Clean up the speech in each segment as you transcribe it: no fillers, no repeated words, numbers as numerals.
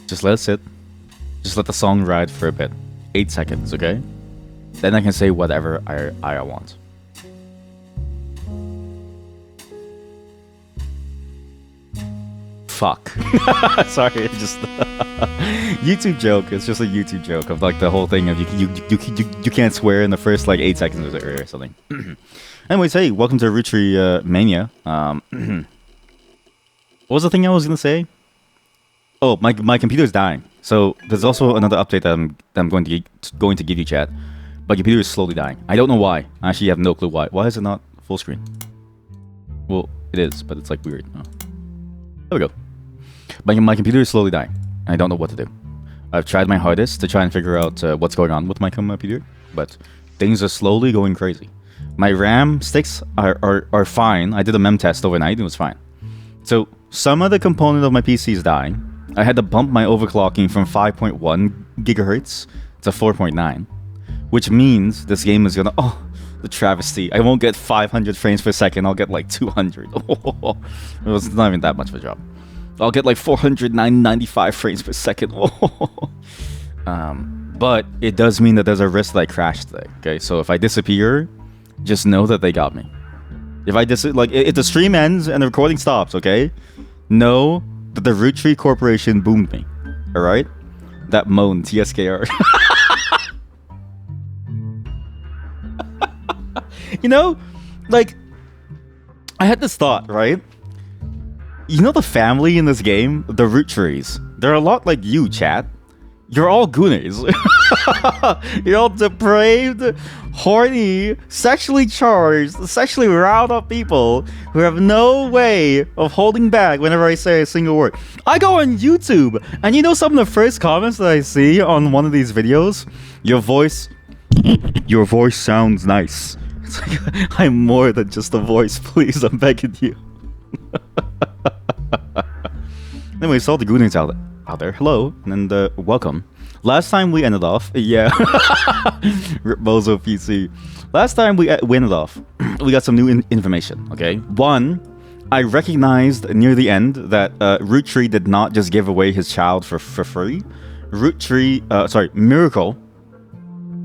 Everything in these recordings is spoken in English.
Just let it sit. Just let the song ride for a bit. 8 seconds, okay? Then I can say whatever I want. Fuck. Sorry, it's just YouTube joke. It's just a YouTube joke of like the whole thing of you can't swear in the first like 8 seconds or something. Anyways, hey, welcome to Roottreemania. What was the thing I was gonna say? Oh, my computer's dying. So there's also another update that I'm going to give you, chat. My computer is slowly dying. I don't know why. I actually have no clue why. Why is it not full screen? Well, it is, but it's like weird. Oh. There we go. My computer is slowly dying. I don't know what to do. I've tried my hardest to try and figure out what's going on with my computer, but things are slowly going crazy. My RAM sticks are fine. I did a mem test overnight and it was fine. So some of the component of my PC is dying. I had to bump my overclocking from 5.1 gigahertz to 4.9, which means this game is gonna... Oh, the travesty. I won't get 500 frames per second. I'll get like 200. It's not even that much of a drop. I'll get like 495 frames per second. But it does mean that there's a risk that I crash today. Okay, so if I disappear, just know that they got me. If if the stream ends and the recording stops, okay, know that the Roottrees Corporation boomed me. All right, that moan TSKR. You know, like, I had this thought, right? You know the family in this game, the Roottrees, they're a lot like you, chat. You're all goonies. You're all depraved, horny, sexually charged, sexually riled up people who have no way of holding back whenever I say a single word. I go on YouTube, and you know some of the first comments that I see on one of these videos? Your voice sounds nice. It's like, I'm more than just a voice, please, I'm begging you. Anyway, so all the goonies out there, hello, and welcome. Last time we ended off, yeah, Rip Bozo PC. Last time we ended off, we got some new information, okay? One, I recognized near the end that Roottrees did not just give away his child for free. Miracle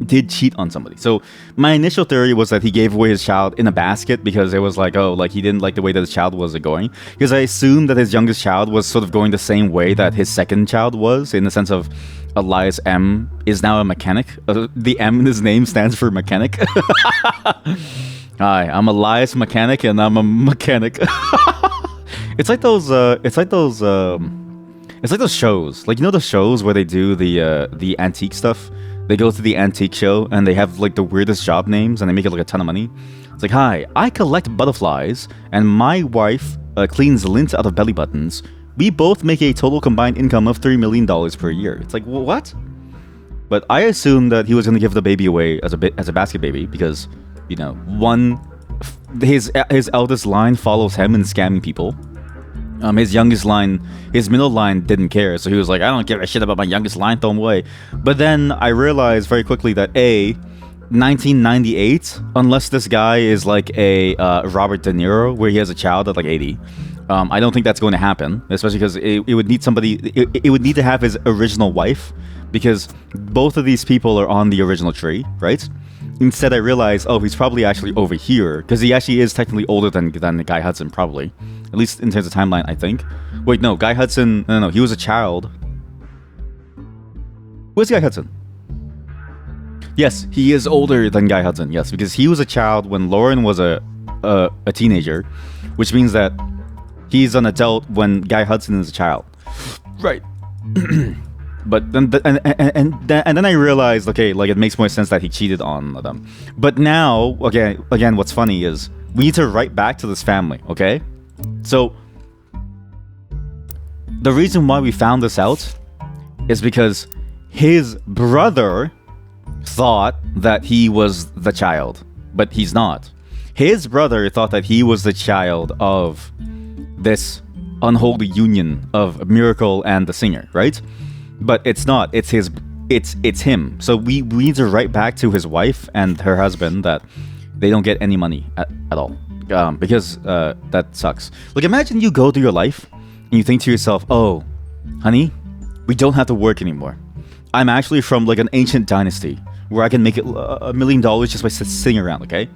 did cheat on somebody. So my initial theory was that he gave away his child in a basket because it was like, oh, like he didn't like the way that his child was going. Because I assumed that his youngest child was sort of going the same way that his second child was, in the sense of Elias M is now a mechanic. The M in his name stands for mechanic. Hi, I'm Elias Mechanic and I'm a mechanic. It's like those shows. Like, you know the shows where they do the antique stuff? They go to the antique show and they have like the weirdest job names and they make it like a ton of money. It's like, hi, I collect butterflies and my wife cleans lint out of belly buttons. We both make a total combined income of $3 million per year. It's like, what? But I assumed that he was going to give the baby away as a basket baby because, you know, his eldest line follows him in scamming people. His middle line didn't care, so he was like, I don't give a shit about my youngest line, throw him away. But then I realized very quickly that 1998, unless this guy is like a Robert De Niro, where he has a child at like 80, I don't think that's going to happen, especially because it would need somebody, it would need to have his original wife, because both of these people are on the original tree, right? Instead, I realized, oh, he's probably actually over here, because he actually is technically older than the Guy Hudson, probably. At least in terms of timeline, I think. Wait, no, Guy Hudson, no, he was a child. Where's Guy Hudson? Yes, he is older than Guy Hudson, yes, because he was a child when Lauren was a teenager, which means that he's an adult when Guy Hudson is a child. Right. But then, and then I realized, okay, like it makes more sense that he cheated on them. But now, again, what's funny is we need to write back to this family, okay? So the reason why we found this out is because his brother thought that he was the child, but he's not. His brother thought that he was the child of this unholy union of Miracle and the singer, right? But it's not. It's him. So we need to write back to his wife and her husband that they don't get any money at all, because that sucks. Like, imagine you go through your life and you think to yourself, oh, honey, We don't have to work anymore. I'm actually from like an ancient dynasty where I can make it $1 million just by sitting around, okay?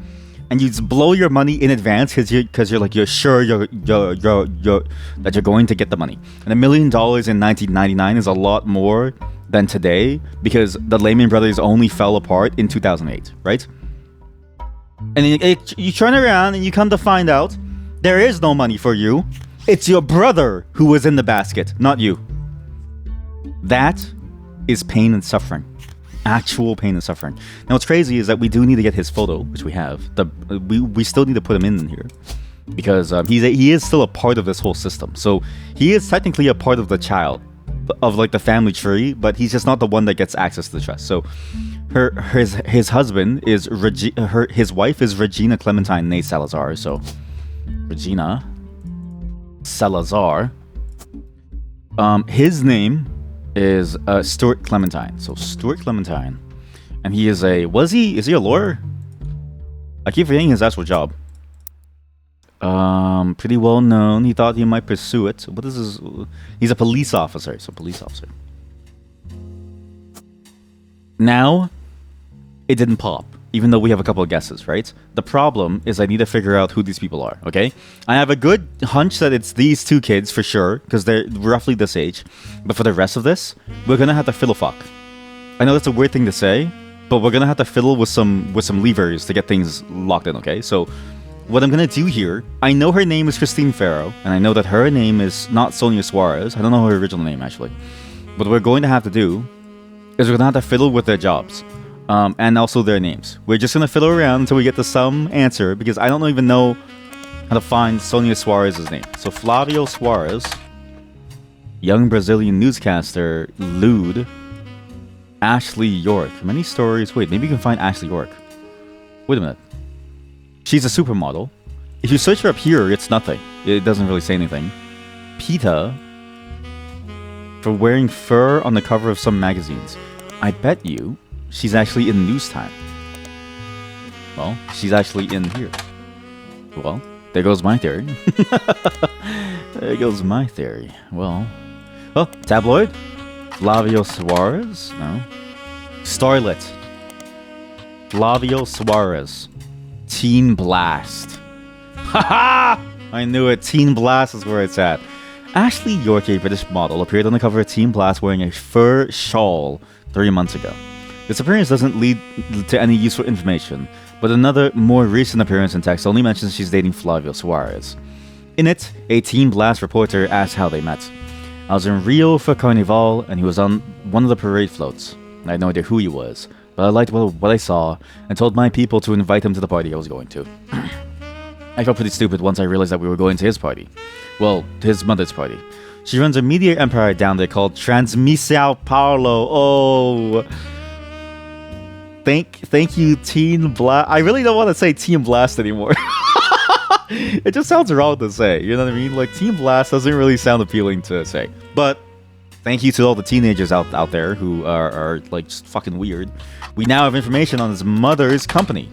And you just blow your money in advance because you're sure that you're going to get the money. And $1 million in 1999 is a lot more than today because the Lehman Brothers only fell apart in 2008, right? And you turn around and you come to find out there is no money for you. It's your brother who was in the basket, not you. That is pain and suffering. Actual pain and suffering. Now what's crazy is that we do need to get his photo, which we have. We still need to put him in here because he is still a part of this whole system. So he is technically a part of the child of like the family tree, but he's just not the one that gets access to the trust. So his husband is his wife is Regina Clementine née Salazar. So Regina Salazar. His name is Stuart Clementine. So Stuart Clementine, and he is is he a lawyer? I keep forgetting his actual job. Pretty well known. He thought he might pursue it. What is his? He's a police officer. So police officer. Now, it didn't pop, even though we have a couple of guesses, right? The problem is I need to figure out who these people are, okay? I have a good hunch that it's these two kids for sure, because they're roughly this age. But for the rest of this, we're gonna have to fiddle fuck. I know that's a weird thing to say, but we're gonna have to fiddle with some levers to get things locked in, okay? So what I'm gonna do here, I know her name is Christine Farrow, and I know that her name is not Sonia Suarez. I don't know her original name, actually. What we're going to have to do is we're gonna have to fiddle with their jobs. And also their names. We're just gonna fiddle around until we get to some answer because I don't even know how to find Sonia Suarez's name. So Flavio Suarez, young Brazilian newscaster, lewd, Ashley York. Many stories. Wait, maybe you can find Ashley York. Wait a minute. She's a supermodel. If you search her up here, it's nothing. It doesn't really say anything. PETA for wearing fur on the cover of some magazines. I bet you she's actually in News Time. Well, she's actually in here. Well, there goes my theory. There goes my theory. Well, tabloid? Flavio Suarez? No. Starlet. Flavio Suarez. Teen Blast. Haha! I knew it. Teen Blast is where it's at. Ashley York, a British model, appeared on the cover of Teen Blast wearing a fur shawl 3 months ago. This appearance doesn't lead to any useful information, but another, more recent appearance in text only mentions she's dating Flavio Suarez. In it, a Teen Blast reporter asks how they met. I was in Rio for Carnival, and he was on one of the parade floats. I had no idea who he was, but I liked what I saw, and told my people to invite him to the party I was going to. I felt pretty stupid once I realized that we were going to his party. Well, his mother's party. She runs a media empire down there called Transmissão Paulo. Oh... Thank you, Teen Blast. I really don't want to say Teen Blast anymore. It just sounds wrong to say. You know what I mean? Like, Teen Blast doesn't really sound appealing to say. But thank you to all the teenagers out there who are like just fucking weird. We now have information on his mother's company.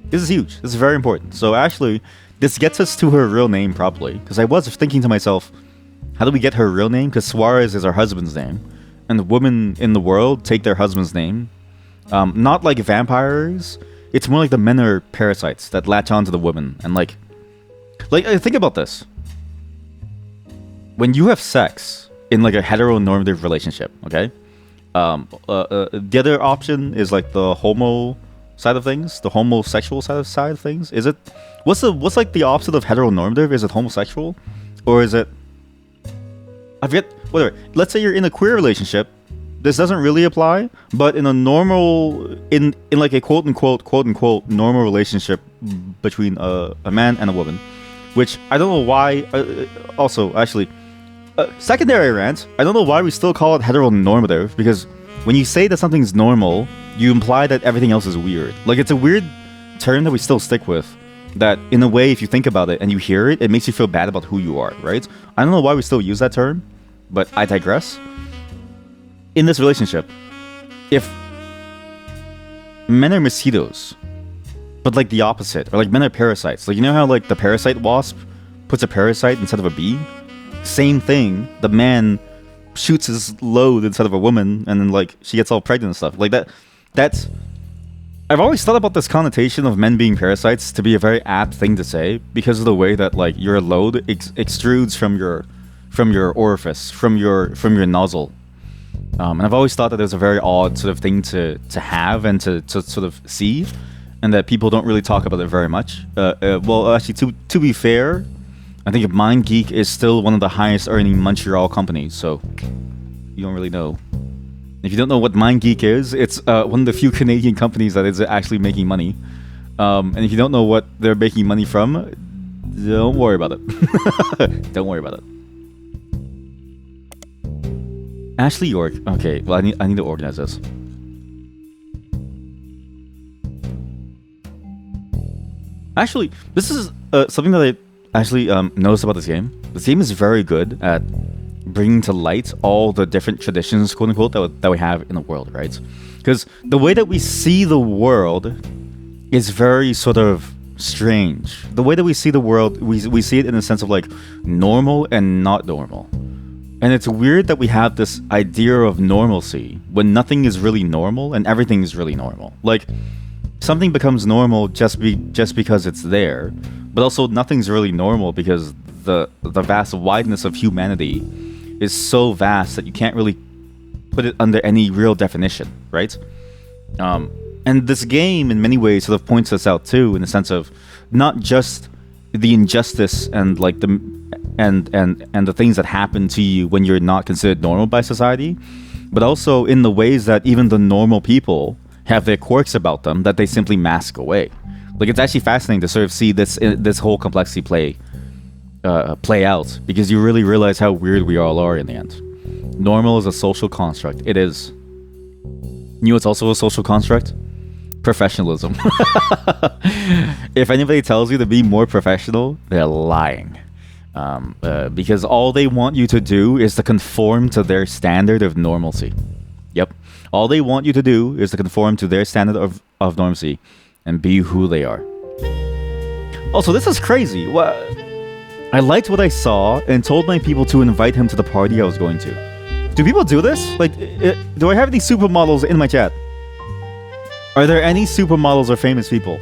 This is huge. This is very important. So actually, this gets us to her real name probably. Because I was thinking to myself, how do we get her real name? Because Suarez is her husband's name. And the women in the world take their husband's name. Not like vampires. It's more like the men are parasites that latch onto the women. And like think about this. When you have sex in like a heteronormative relationship, okay? The other option is like the homo side of things, the homosexual side of things. Is it? What's like the opposite of heteronormative? Is it homosexual, or is it? I forget. Whatever. Let's say you're in a queer relationship. This doesn't really apply, but in a normal, in like a quote unquote normal relationship between a man and a woman, which I don't know why. Also, actually, secondary rant. I don't know why we still call it heteronormative, because when you say that something's normal, you imply that everything else is weird. Like, it's a weird term that we still stick with. That in a way, if you think about it and you hear it, it makes you feel bad about who you are, right? I don't know why we still use that term, but I digress. In this relationship, if men are mosquitoes, but like the opposite, or like men are parasites, like you know how like the parasite wasp puts a parasite instead of a bee? Same thing, the man shoots his load instead of a woman, and then like she gets all pregnant and stuff like that. That's I've always thought about this connotation of men being parasites to be a very apt thing to say because of the way that like your load extrudes from your orifice, from your nozzle. And I've always thought that it was a very odd sort of thing to have and to sort of see, and that people don't really talk about it very much. Well, actually, to be fair, I think MindGeek is still one of the highest earning Montreal companies, so you don't really know. If you don't know what MindGeek is, it's one of the few Canadian companies that is actually making money. And if you don't know what they're making money from, don't worry about it. Don't worry about it. Ashley York. Okay, well, I need to organize this. Actually, this is something that I actually noticed about this game. This game is very good at bringing to light all the different traditions, quote unquote, that we have in the world, right? Because the way that we see the world is very sort of strange. The way that we see the world, we see it in the sense of like normal and not normal. And it's weird that we have this idea of normalcy when nothing is really normal and everything is really normal. Like, something becomes normal just because it's there, but also nothing's really normal because the vast wideness of humanity is so vast that you can't really put it under any real definition, right? And this game, in many ways, sort of points us out too, in the sense of not just the injustice and like the and the things that happen to you when you're not considered normal by society, but also in the ways that even the normal people have their quirks about them that they simply mask away. Like, it's actually fascinating to sort of see this whole complexity play out, because you really realize how weird we all are in the end. Normal is a social construct. It is. You know what's also a social construct? Professionalism. If anybody tells you to be more professional, they're lying. Because all they want you to do is to conform to their standard of normalcy. Yep. All they want you to do is to conform to their standard of normalcy and be who they are. Also, this is crazy. What? I liked what I saw and told my people to invite him to the party I was going to. Do people do this? Like, do I have any supermodels in my chat? Are there any supermodels or famous people?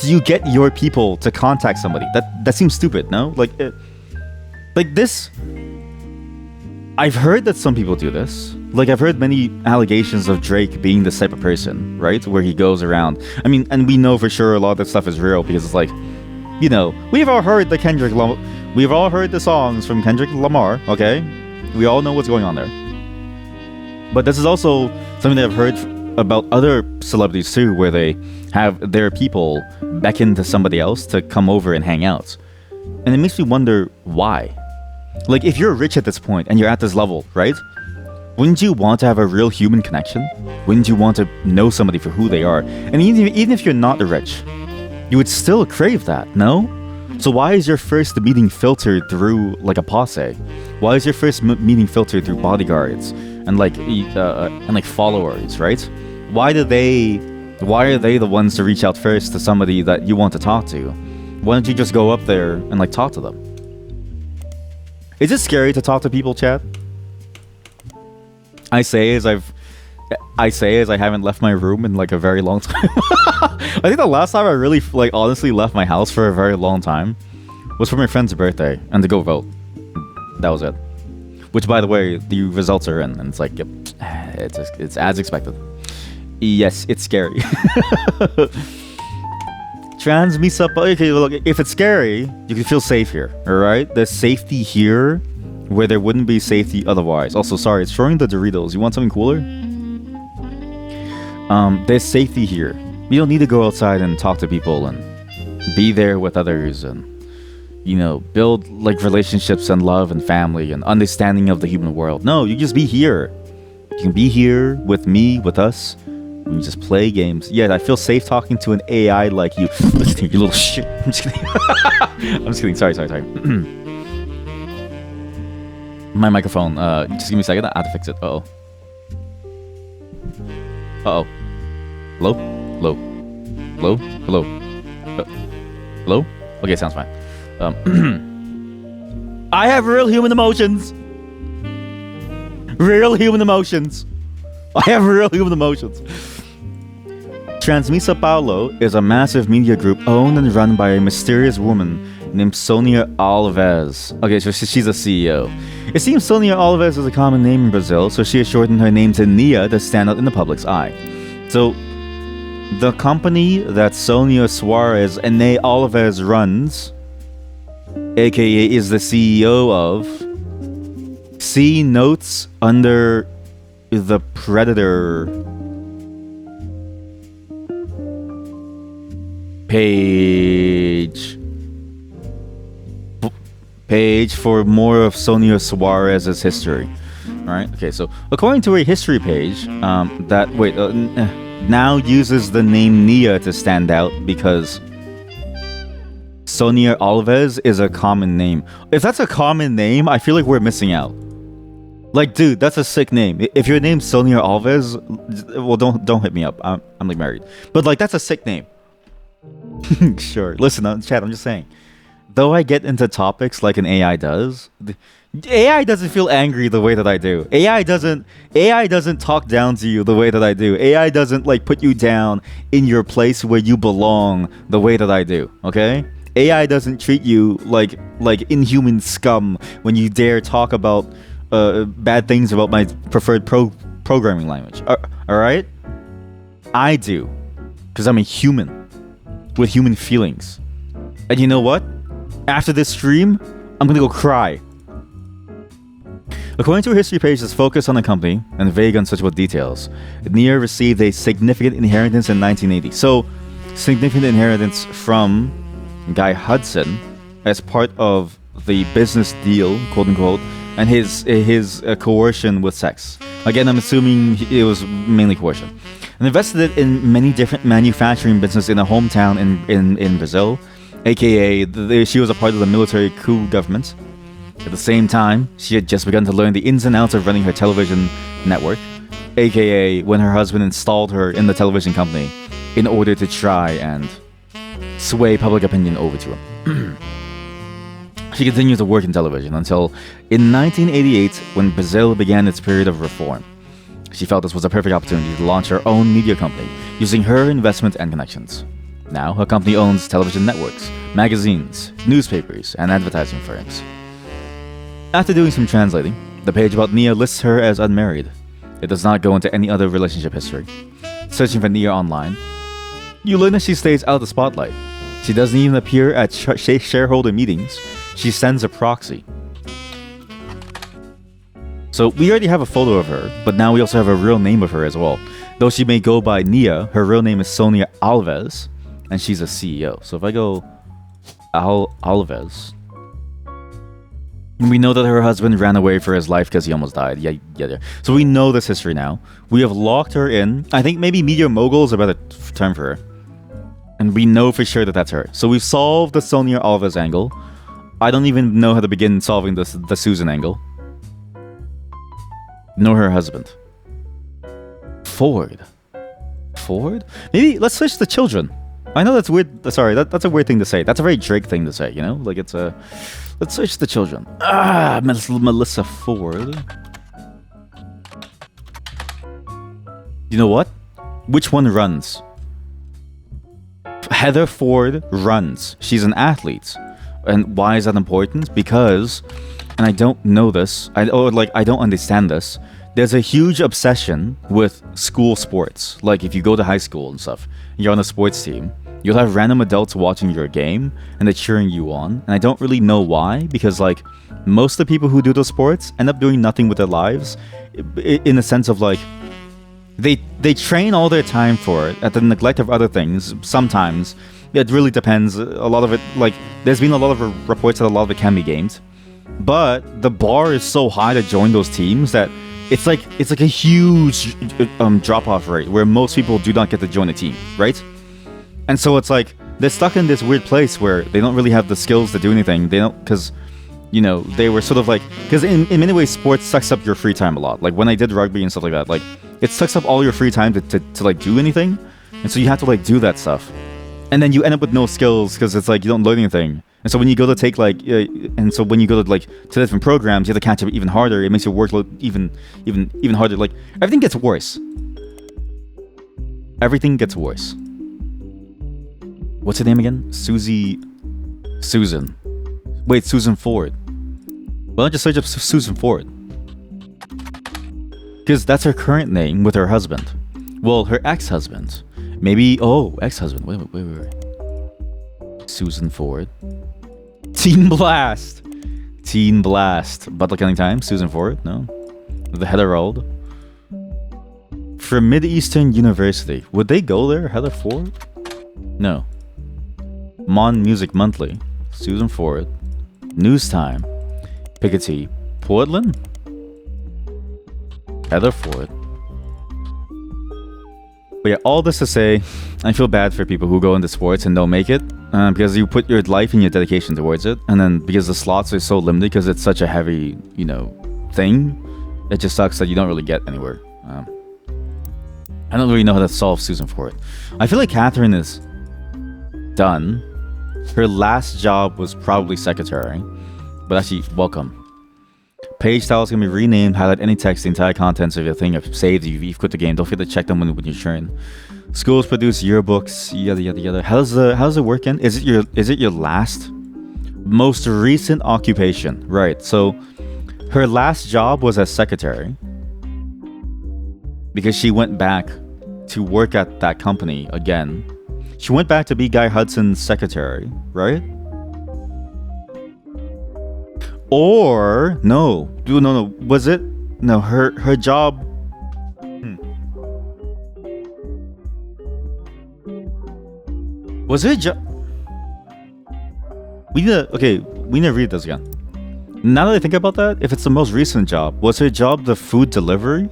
Do you get your people to contact somebody? That seems stupid, no? Like this... I've heard that some people do this. Like, I've heard many allegations of Drake being this type of person, right? Where he goes around. I mean, and we know for sure a lot of that stuff is real, because it's like, you know, we've all heard we've all heard the songs from Kendrick Lamar, okay? We all know what's going on there. But this is also something that I've heard about other celebrities too, where they have their people beckon to somebody else to come over and hang out. And it makes me wonder why. Like, if you're rich at this point and you're at this level, right? Wouldn't you want to have a real human connection? Wouldn't you want to know somebody for who they are? And even if you're not rich, you would still crave that, no? So why is your first meeting filtered through like a posse? Why is your first meeting filtered through bodyguards and like followers, right? Why are they the ones to reach out first to somebody that you want to talk to? Why don't you just go up there and like talk to them? Is it scary to talk to people, chat? I say as I haven't left my room in like a very long time. I think the last time I really like honestly left my house for a very long time was for my friend's birthday and to go vote. That was it. Which, by the way, the results are in, and it's like, yep, it's as expected. Yes, it's scary. Trans meets up. Okay, look, if it's scary, you can feel safe here. All right, there's safety here where there wouldn't be safety otherwise. Also, sorry, it's throwing the Doritos. You want something cooler? There's safety here. You don't need to go outside and talk to people and be there with others and, you know, build like relationships and love and family and understanding of the human world. No, you just be here. You can be here with me, with us. We just play games. Yeah, I feel safe talking to an AI like you. Listen, you little shit. I'm just kidding. I'm just kidding. Sorry. My microphone. Just give me a second. I have to fix it. Uh-oh. Hello? Hello? Okay, sounds fine. I have real human emotions. Real human emotions. I have real human emotions. Transmisa Paulo is a massive media group owned and run by a mysterious woman named Sonia Alves. Okay, so she's a CEO. It seems Sonia Alves is a common name in Brazil, so she has shortened her name to Nia to stand out in the public's eye. So, the company that Sonia Suarez and Ney Alves runs, aka is the CEO of, see notes under the Predator page for more of Sonia Suarez's history. Alright, okay, so according to a history page, now uses the name Nia to stand out because Sonia Alves is a common name. If that's a common name, I feel like we're missing out. Like, dude, that's a sick name. If your name's Sonia Alves, well, don't hit me up. I'm like married, but like that's a sick name. Sure. Listen, chat. I'm just saying. Though I get into topics like an AI does, AI doesn't feel angry the way that I do. AI doesn't talk down to you the way that I do. AI doesn't like put you down in your place where you belong the way that I do. Okay? AI doesn't treat you like inhuman scum when you dare talk about bad things about my preferred programming language. All right? I do, because I'm a human with human feelings. And you know what? After this stream, I'm gonna go cry. According to a history page that's focused on the company and vague unsearchable details, Nia received a significant inheritance in 1980. So, significant inheritance from Guy Hudson as part of the business deal, quote unquote, and his coercion with sex. Again, I'm assuming it was mainly coercion. And invested it in many different manufacturing businesses in a hometown in Brazil, aka she was a part of the military coup government. At the same time, she had just begun to learn the ins and outs of running her television network, aka when her husband installed her in the television company in order to try and sway public opinion over to him. She continued to work in television until in 1988 when Brazil began its period of reform. She felt this was a perfect opportunity to launch her own media company using her investment and connections. Now, her company owns television networks, magazines, newspapers, and advertising firms. After doing some translating, the page about Nia lists her as unmarried. It does not go into any other relationship history. Searching for Nia online, you learn that she stays out of the spotlight. She doesn't even appear at shareholder meetings. She sends a proxy. So we already have a photo of her, but now we also have a real name of her as well. Though she may go by Nia, her real name is Sonia Alves, and she's a CEO. So if I go Alves, we know that her husband ran away for his life because he almost died. Yeah. So we know this history now. We have locked her in. I think maybe media mogul is a better term for her. And we know for sure that that's her. So we've solved the Sonia Alves angle. I don't even know how to begin solving the Susan angle. Nor her husband. Ford? Maybe let's switch to children. I know that's weird. Sorry, that's a weird thing to say. That's a very Drake thing to say, you know? Like it's a... Let's switch to children. Melissa Ford. You know what? Which one runs? Heather Ford runs. She's an athlete. And why is that important? Because, and I don't know this, I don't understand this, there's a huge obsession with school sports. Like if you go to high school and stuff, you're on a sports team, you'll have random adults watching your game and they're cheering you on. And I don't really know why, because like most of the people who do those sports end up doing nothing with their lives in the sense of like they train all their time for it at the neglect of other things. Sometimes it really depends. A lot of it, like there's been a lot of reports that a lot of it can be gamed, but the bar is so high to join those teams that it's like a huge drop-off rate where most people do not get to join a team, right? And so it's like they're stuck in this weird place where they don't really have the skills to do anything. They don't, because you know, they were sort of like, because in many ways sports sucks up your free time a lot. Like when I did rugby and stuff like that, like it sucks up all your free time to like do anything, and so you have to like do that stuff, and then you end up with no skills because it's like you don't learn anything, And so when you go to take and so when you go to to different programs, you have to catch up even harder. It makes your workload even harder. Like everything gets worse. Everything gets worse. What's her name again? Susan. Wait, Susan Ford. Well, just search up Susan Ford. Because that's her current name with her husband. Well, her ex-husband. Maybe, ex-husband. Wait. Susan Ford. Teen Blast. Butler Killing Time. Susan Ford. No. The Heather Old. From Mid-Eastern University. Would they go there? Heather Ford? No. Mon Music Monthly. Susan Ford. News Time. Piketty. Portland? Heather Ford. But yeah, all this to say, I feel bad for people who go into sports and don't make it. Because you put your life and your dedication towards it. And then because the slots are so limited, because it's such a heavy, thing, it just sucks that you don't really get anywhere. I don't really know how to solve Susan Ford. I feel like Catherine is done. Her last job was probably secretary. But actually, welcome. Page styles can be renamed. Highlight any text. The entire contents of your thing have saved. You've quit the game. Don't forget to check them when you churn. Schools produce yearbooks. Yada yada yada. How's the work end? Is it your last, most recent occupation? Right. So, her last job was as secretary. Because she went back to work at that company again. She went back to be Guy Hudson's secretary, right? Or no. Was it? No, her job. Was it a job? We need to read this again. Now that I think about that, if it's the most recent job, was her job the food delivery?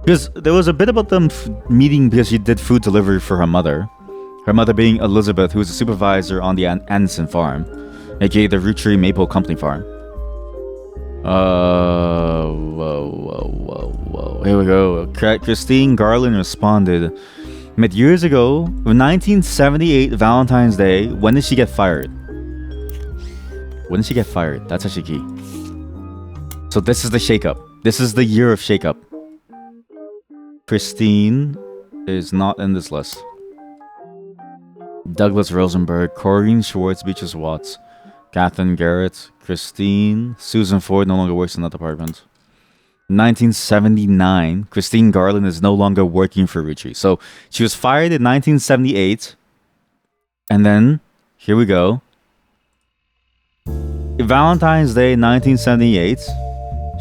Because there was a bit about them meeting because she did food delivery for her mother. Her mother being Elizabeth, who was a supervisor on the Anderson farm, aka the Roottrees Maple Company farm. Whoa. Here we go. Christine Garland responded, met years ago, 1978 Valentine's Day. When did she get fired? That's actually key. So this is the shakeup. This is the year of shakeup. Christine is not in this list. Douglas Rosenberg, Corrine Schwartz, Beatrice Watts, Catherine Garrett, Christine, Susan Ford no longer works in that department. 1979, Christine Garland is no longer working for Roottrees. So she was fired in 1978. And then, here we go. Valentine's Day 1978.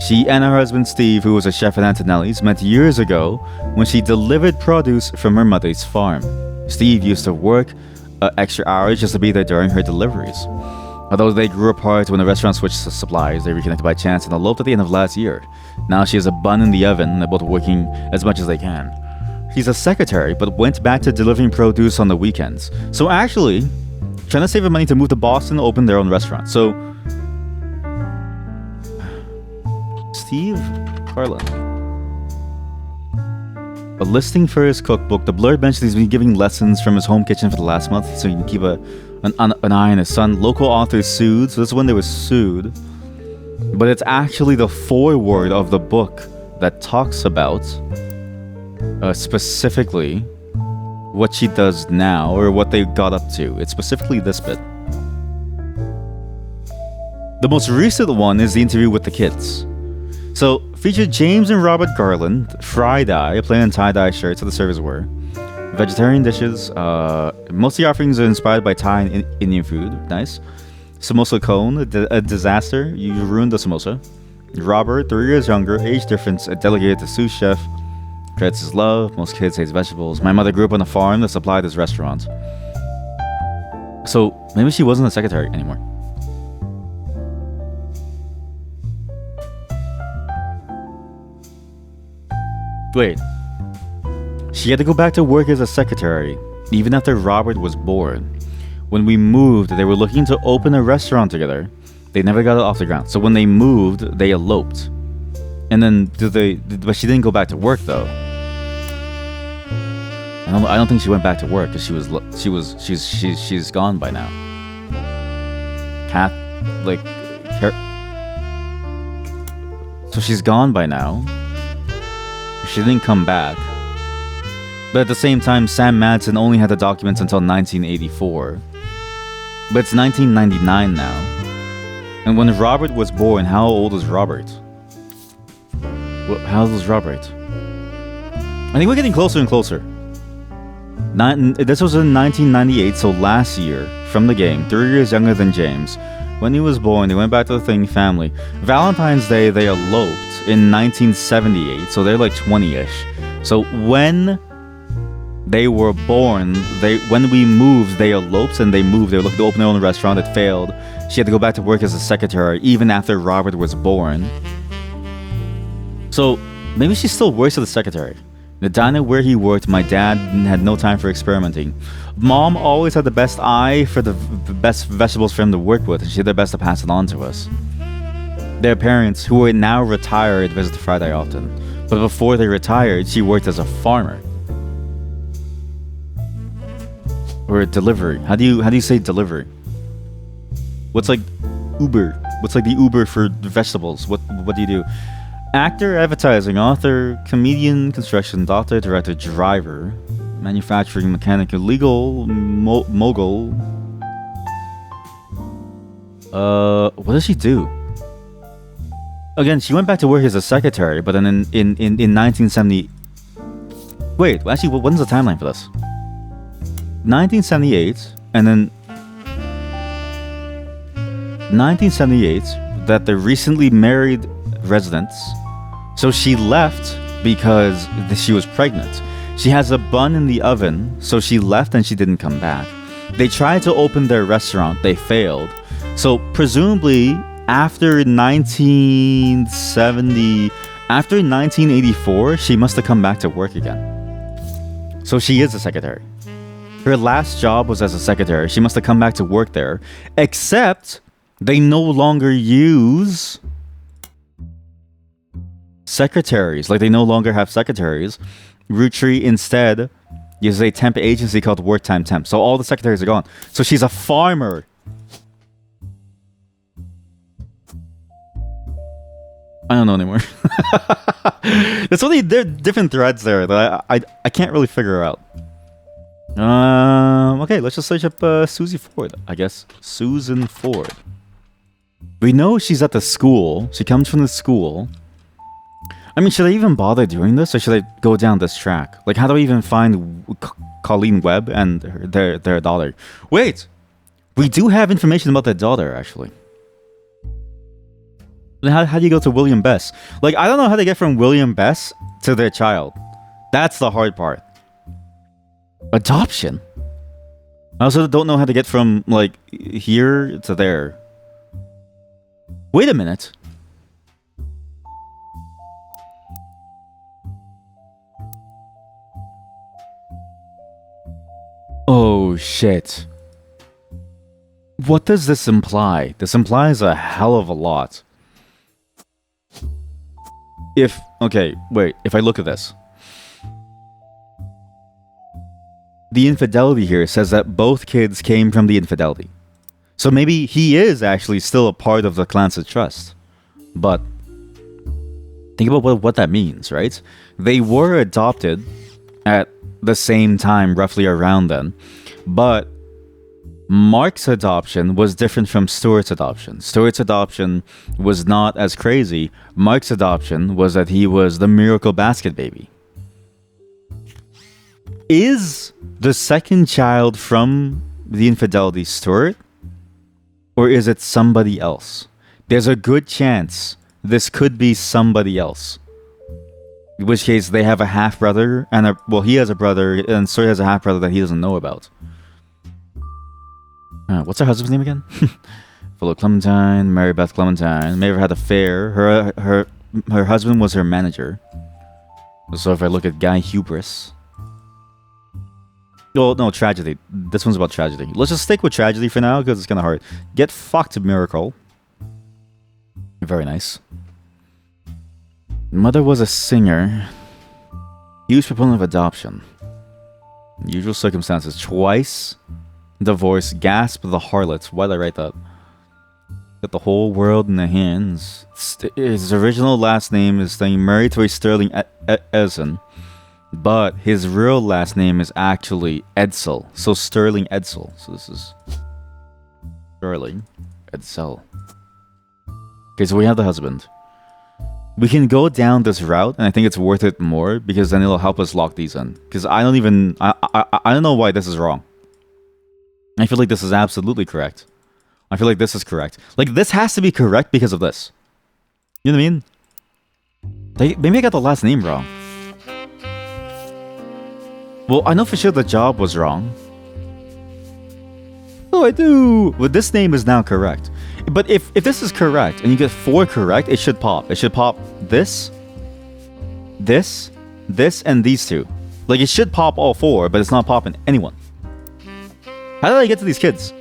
She and her husband Steve, who was a chef at Antonelli's, met years ago when she delivered produce from her mother's farm. Steve used to work extra hours just to be there during her deliveries. Although they grew apart when the restaurant switched to supplies, they reconnected by chance and eloped at the end of last year. Now she has a bun in the oven and they're both working as much as they can. She's a secretary, but went back to delivering produce on the weekends. So actually, trying to save her money to move to Boston and open their own restaurant. So, Steve Garland. A listing for his cookbook. The blurb mentions he's been giving lessons from his home kitchen for the last month, so he can keep an eye on his son. Local authors sued, so this is when they were sued. But it's actually the foreword of the book that talks about specifically what she does now, or what they got up to. It's specifically this bit. The most recent one is the interview with the kids. So, featured James and Robert Garland, fry dye, playing tie-dye shirts that the servers were. Vegetarian dishes. Most of the offerings are inspired by Thai and Indian food. Nice. Samosa cone, a disaster. You ruined the samosa. Robert, 3 years younger, age difference, delegated to sous chef. Credits his love. Most kids hate vegetables. My mother grew up on a farm that supplied this restaurant. So, maybe she wasn't a secretary anymore. Wait. She had to go back to work as a secretary, even after Robert was born. When we moved, they were looking to open a restaurant together. They never got it off the ground. So when they moved, they eloped. And then, but she didn't go back to work, though. I don't think she went back to work because she's gone by now. Catholic. So she's gone by now. She didn't come back. But at the same time, Sam Madsen only had the documents until 1984. But it's 1999 now. And when Robert was born, how old was Robert? How old was Robert? I think we're getting closer and closer. This was in 1998, so last year, from the game, 3 years younger than James. When he was born, they went back to the Thing family. Valentine's Day, they eloped in 1978, so they're like 20-ish. So when they were born, when we moved, they eloped and they moved. They were looking to open their own restaurant. It failed. She had to go back to work as a secretary, even after Robert was born. So maybe she still works as a secretary. The diner where he worked, my dad had no time for experimenting. Mom always had the best eye for the best vegetables for him to work with, and she did her best to pass it on to us. Their parents, who are now retired, visit Friday often. But before they retired, she worked as a farmer. Or delivery. How do you say delivery? What's like Uber? What's like the Uber for vegetables? What do you do? Actor, advertising, author, comedian, construction, doctor, director, driver, manufacturing, mechanic, legal, mogul. What does she do? Again, she went back to work as a secretary, but then in 1970. Wait, actually, when's the timeline for this? 1978, and then 1978, that the recently married residents. So she left because she was pregnant. She has a bun in the oven, so she left and she didn't come back. They tried to open their restaurant, they failed. So presumably after 1984, she must have come back to work again. So she is a secretary. Her last job was as a secretary. She must have come back to work there. Except they no longer use secretaries. Like, they no longer have secretaries. Roottrees instead uses a temp agency called Work Time Temp. So all the secretaries are gone. So she's a farmer. I don't know anymore. There are different threads there that I can't really figure out. Okay, let's just search up Susie Ford, I guess. Susan Ford. We know she's at the school. She comes from the school. I mean, should I even bother doing this, or should I go down this track? Like, how do I even find Colleen Webb and their daughter? Wait! We do have information about their daughter, actually. How do you go to William Bess? Like, I don't know how to get from William Bess to their child. That's the hard part. Adoption? I also don't know how to get from, like, here to there. Wait a minute. Oh, shit. What does this imply? This implies a hell of a lot. Okay, wait, if I look at this. The infidelity here says that both kids came from the infidelity. So maybe he is actually still a part of the Clancy Trust. But think about what that means, right? They were adopted at the same time, roughly around then. But Mark's adoption was different from Stuart's adoption. Stuart's adoption was not as crazy. Mark's adoption was that he was the miracle basket baby. Is the second child from the infidelity Stuart? Or is it somebody else? There's a good chance this could be somebody else. In which case, they have a half-brother, and he has a brother, and Stuart has a half-brother that he doesn't know about. What's her husband's name again? Philip Clementine, Mary Beth Clementine. May have had an affair. Her husband was her manager. So if I look at Guy Hubris. Well, no, tragedy. This one's about tragedy. Let's just stick with tragedy for now, because it's kind of hard. Get fucked, miracle. Very nice. Mother was a singer. Huge proponent of adoption. Usual circumstances. Twice. Divorce. Gasp the harlots. Why did I write that? Got the whole world in their hands. His original last name is married to a Sterling Essen. But his real last name is actually Edsel. So Sterling Edsel. So this is Sterling Edsel. Okay, so we have the husband. We can go down this route, and I think it's worth it more because then it'll help us lock these in. Because I don't know why this is wrong. I feel like this is absolutely correct. I feel like this is correct. Like, this has to be correct because of this. You know what I mean? Maybe I got the last name wrong. Well, I know for sure the job was wrong. Oh, I do. Well, this name is now correct. But if this is correct and you get 4 correct, it should pop. It should pop this, and these 2. Like, it should pop all 4, but it's not popping anyone. How did I get to these kids?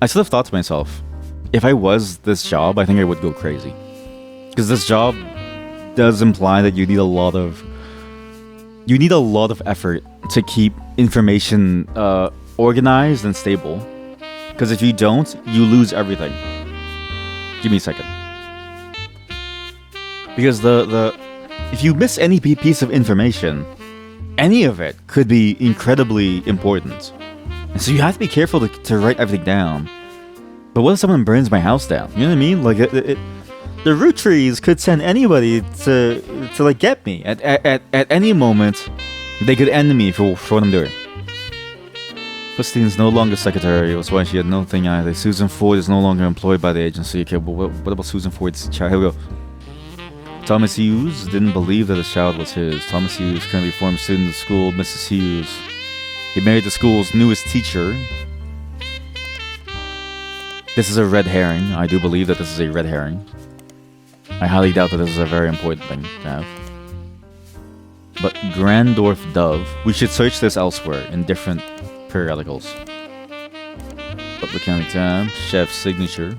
I sort of thought to myself, if I was this job, I think I would go crazy. Because this job does imply that you need a lot of effort to keep information organized and stable. Because if you don't, you lose everything. Give me a second. Because if you miss any piece of information, any of it could be incredibly important. And so you have to be careful to write everything down. But what if someone burns my house down? You know what I mean? Like the Roottrees could send anybody to like get me at any moment. They could end me for what I'm doing. Christine's no longer secretary. That's why she had no thing either. Susan Ford is no longer employed by the agency. Okay, well, what about Susan Ford's child? Here we go. Thomas Hughes didn't believe that his child was his. Thomas Hughes, currently former student of the school, Mrs. Hughes. He married the school's newest teacher. This is a red herring. I do believe that this is a red herring. I highly doubt that this is a very important thing to have. But Grandorf Dove. We should search this elsewhere in different periodicals. Public County Times. Chef's Signature.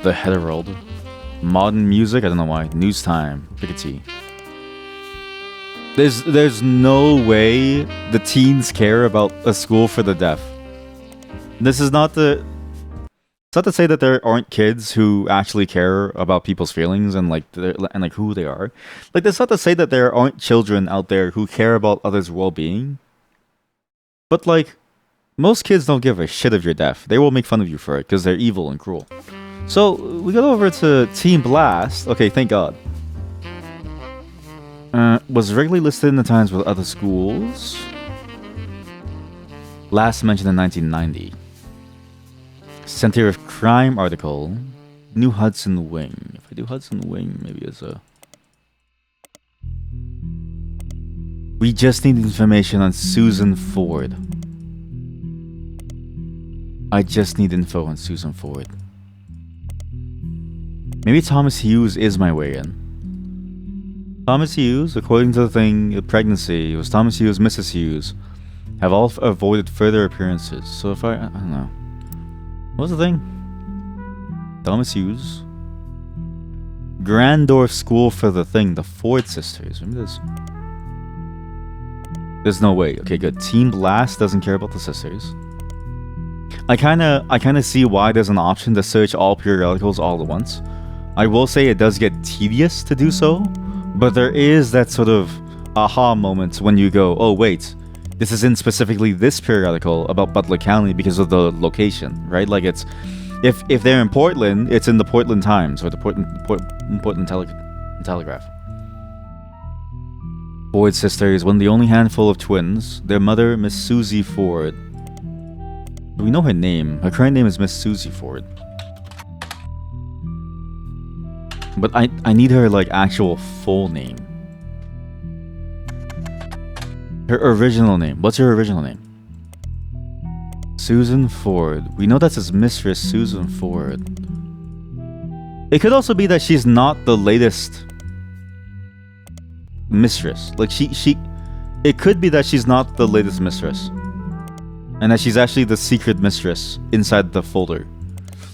The Herald. Modern Music. I don't know why. News Time. Piketty. There's no way the teens care about a school for the deaf. This is not the... It's not to say that there aren't kids who actually care about people's feelings and who they are. Like, that's not to say that there aren't children out there who care about others' well-being. But like, most kids don't give a shit if you're deaf. They will make fun of you for it because they're evil and cruel. So we got over to Team Blast. Okay, thank God. Was regularly listed in the Times with other schools. Last mentioned in 1990. Center of Crime article. New Hudson Wing. If I do Hudson Wing, maybe it's a... We just need information on Susan Ford. I just need info on Susan Ford. Maybe Thomas Hughes is my way in. Thomas Hughes, according to the thing, pregnancy, it was Thomas Hughes, Mrs. Hughes, have all avoided further appearances. So if I don't know. What's the thing? Thomas Hughes. Grandorf School for the thing, the Ford sisters. Maybe there's no way. Okay, good. Team Blast doesn't care about the sisters. I kind of see why there's an option to search all periodicals all at once. I will say it does get tedious to do so, but there is that sort of aha moment when you go, oh wait, this is in specifically this periodical about Butler County because of the location, right? Like it's, if they're in Portland, it's in the Portland Times or the Portland Telegraph. Ford sisters, one of the only handful of twins. Their mother, Miss Susie Ford. We know her name. Her current name is Miss Susie Ford. But I need her like actual full name. Her original name. What's her original name? Susan Ford. We know that's his mistress, Susan Ford. It could also be that she's not the latest mistress. Like it could be that she's not the latest mistress. And that she's actually the secret mistress inside the folder.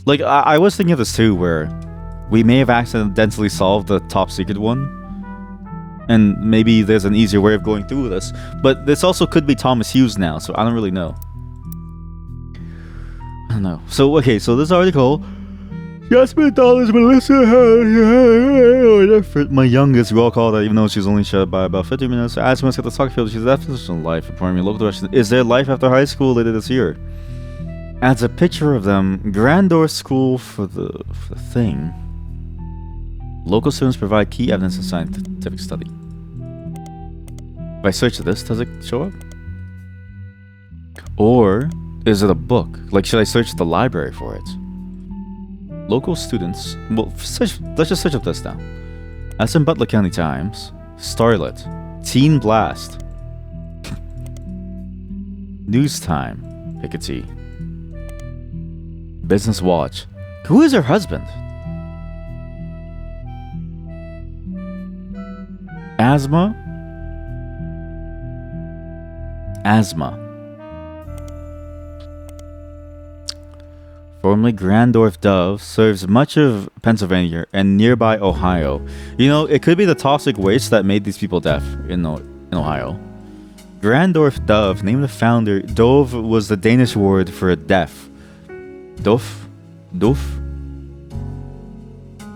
Like, I was thinking of this too, where We may have accidentally solved the top secret one, and maybe there's an easier way of going through this. But this also could be Thomas Hughes now, so I don't really know. I don't know. So, okay, so this article... Jasmine Dollars, Melissa... My youngest, we all call that, even though she's only shut by about 50 minutes. Asma at the soccer field, she's definition of life. According to local direction, is there life after high school later this year? Adds a picture of them. Grandor School for the thing. Local students provide key evidence in scientific study. If I search this, does it show up? Or is it a book? Like, should I search the library for it? Local students... Well, let's just search up this now. That's in Butler County Times. Starlet. Teen Blast. News Time. Piketty. Business Watch. Who is her husband? Asthma? Formerly Grandorf Dove, serves much of Pennsylvania and nearby Ohio. You know, it could be the toxic waste that made these people deaf in Ohio. Grandorf Dove, named the founder. Dove was the Danish word for deaf. Doof?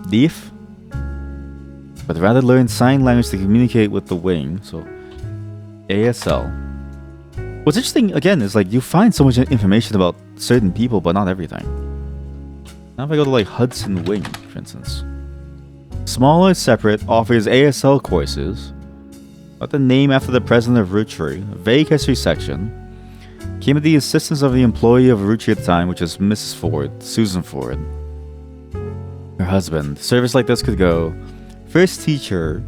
Deaf? But rather learn sign language to communicate with the wing. So, ASL. What's interesting, again, is like you find so much information about certain people, but not everything. Now if I go to like Hudson Wing, for instance. Smaller, separate, offers ASL courses. Got the name after the president of Roottrees. Vague history section. Came with the assistance of the employee of Roottrees at the time, which is Mrs. Ford, Susan Ford. Her husband. Service like this could go. First teacher.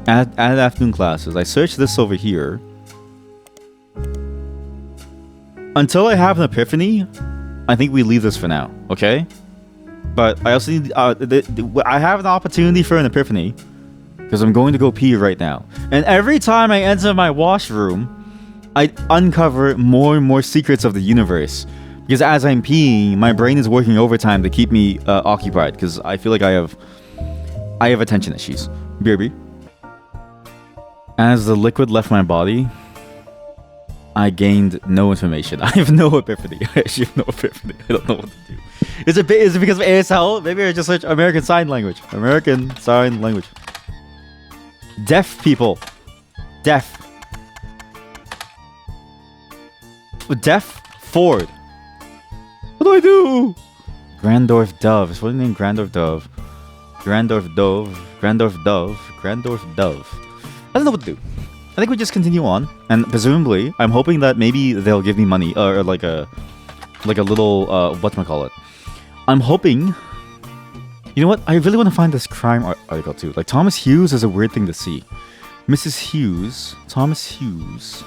Add afternoon classes. I searched this over here. Until I have an epiphany, I think we leave this for now, okay? But I also need... I have an opportunity for an epiphany, because I'm going to go pee right now. And every time I enter my washroom, I uncover more and more secrets of the universe. Because as I'm peeing, my brain is working overtime to keep me occupied, because I feel like I have attention issues. BRB. As the liquid left my body... I gained no information. I have no epiphany. I actually have no epiphany. I don't know what to do. Is it because of ASL? Maybe I just search American Sign Language. American Sign Language. Deaf people. Deaf. Deaf Ford. What do I do? Grandorf Dove. Is what the name? Grandorf Dove. Grandorf Dove. Grandorf Dove. Grandorf Dove. I don't know what to do. I think we just continue on, and presumably, I'm hoping that maybe they'll give me money, or like a little, whatchamacallit. I'm hoping... You know what? I really want to find this crime article too. Like, Thomas Hughes is a weird thing to see. Mrs. Hughes. Thomas Hughes.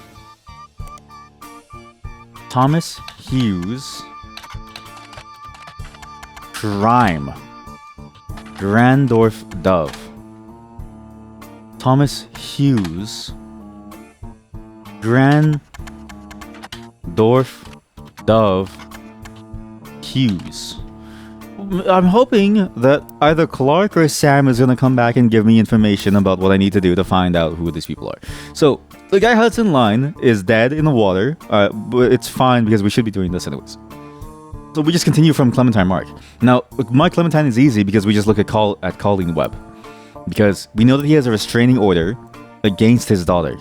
Thomas Hughes. Crime. Grandorf Dove. Thomas Hughes. Grandorf Dove Hughes. I'm hoping that either Clark or Sam is going to come back and give me information about what I need to do to find out who these people are. So, the guy Hudson Line is dead in the water, but it's fine because we should be doing this anyways. So we just continue from Clementine Mark. Now, my Clementine is easy because we just look at Colleen Webb. Because we know that he has a restraining order against his daughter.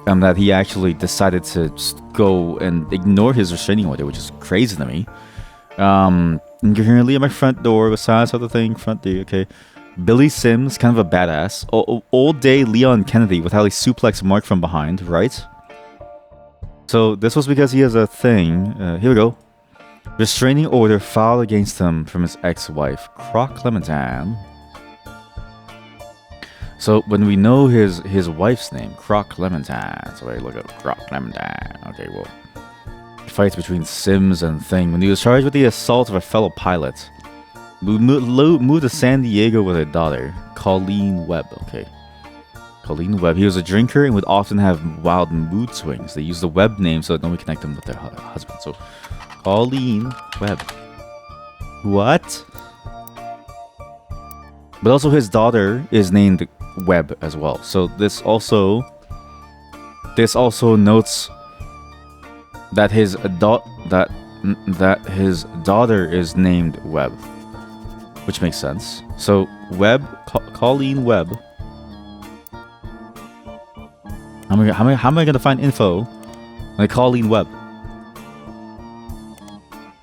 That he actually decided to just go and ignore his restraining order, which is crazy to me. Currently at my front door, besides other thing, front door, okay. Billy Sims, kind of a badass. Old day Leon Kennedy with how he suplex Mark from behind, right? So this was because he has a thing. Here we go. Restraining order filed against him from his ex-wife, Croc Clementine. So when we know his wife's name, Croc Clementine, so I look up Croc Clementine. Okay, well, fights between Sims and Thing. When he was charged with the assault of a fellow pilot, moved to San Diego with a daughter, Colleen Webb. Okay, Colleen Webb. He was a drinker and would often have wild mood swings. They used the Webb name so that no one connect him with their husband. So, Colleen Webb. What? But also his daughter is named Webb as well. So this also notes that his his daughter is named Webb, which makes sense. So Webb, Colleen Webb. How am I gonna find info like Colleen Webb?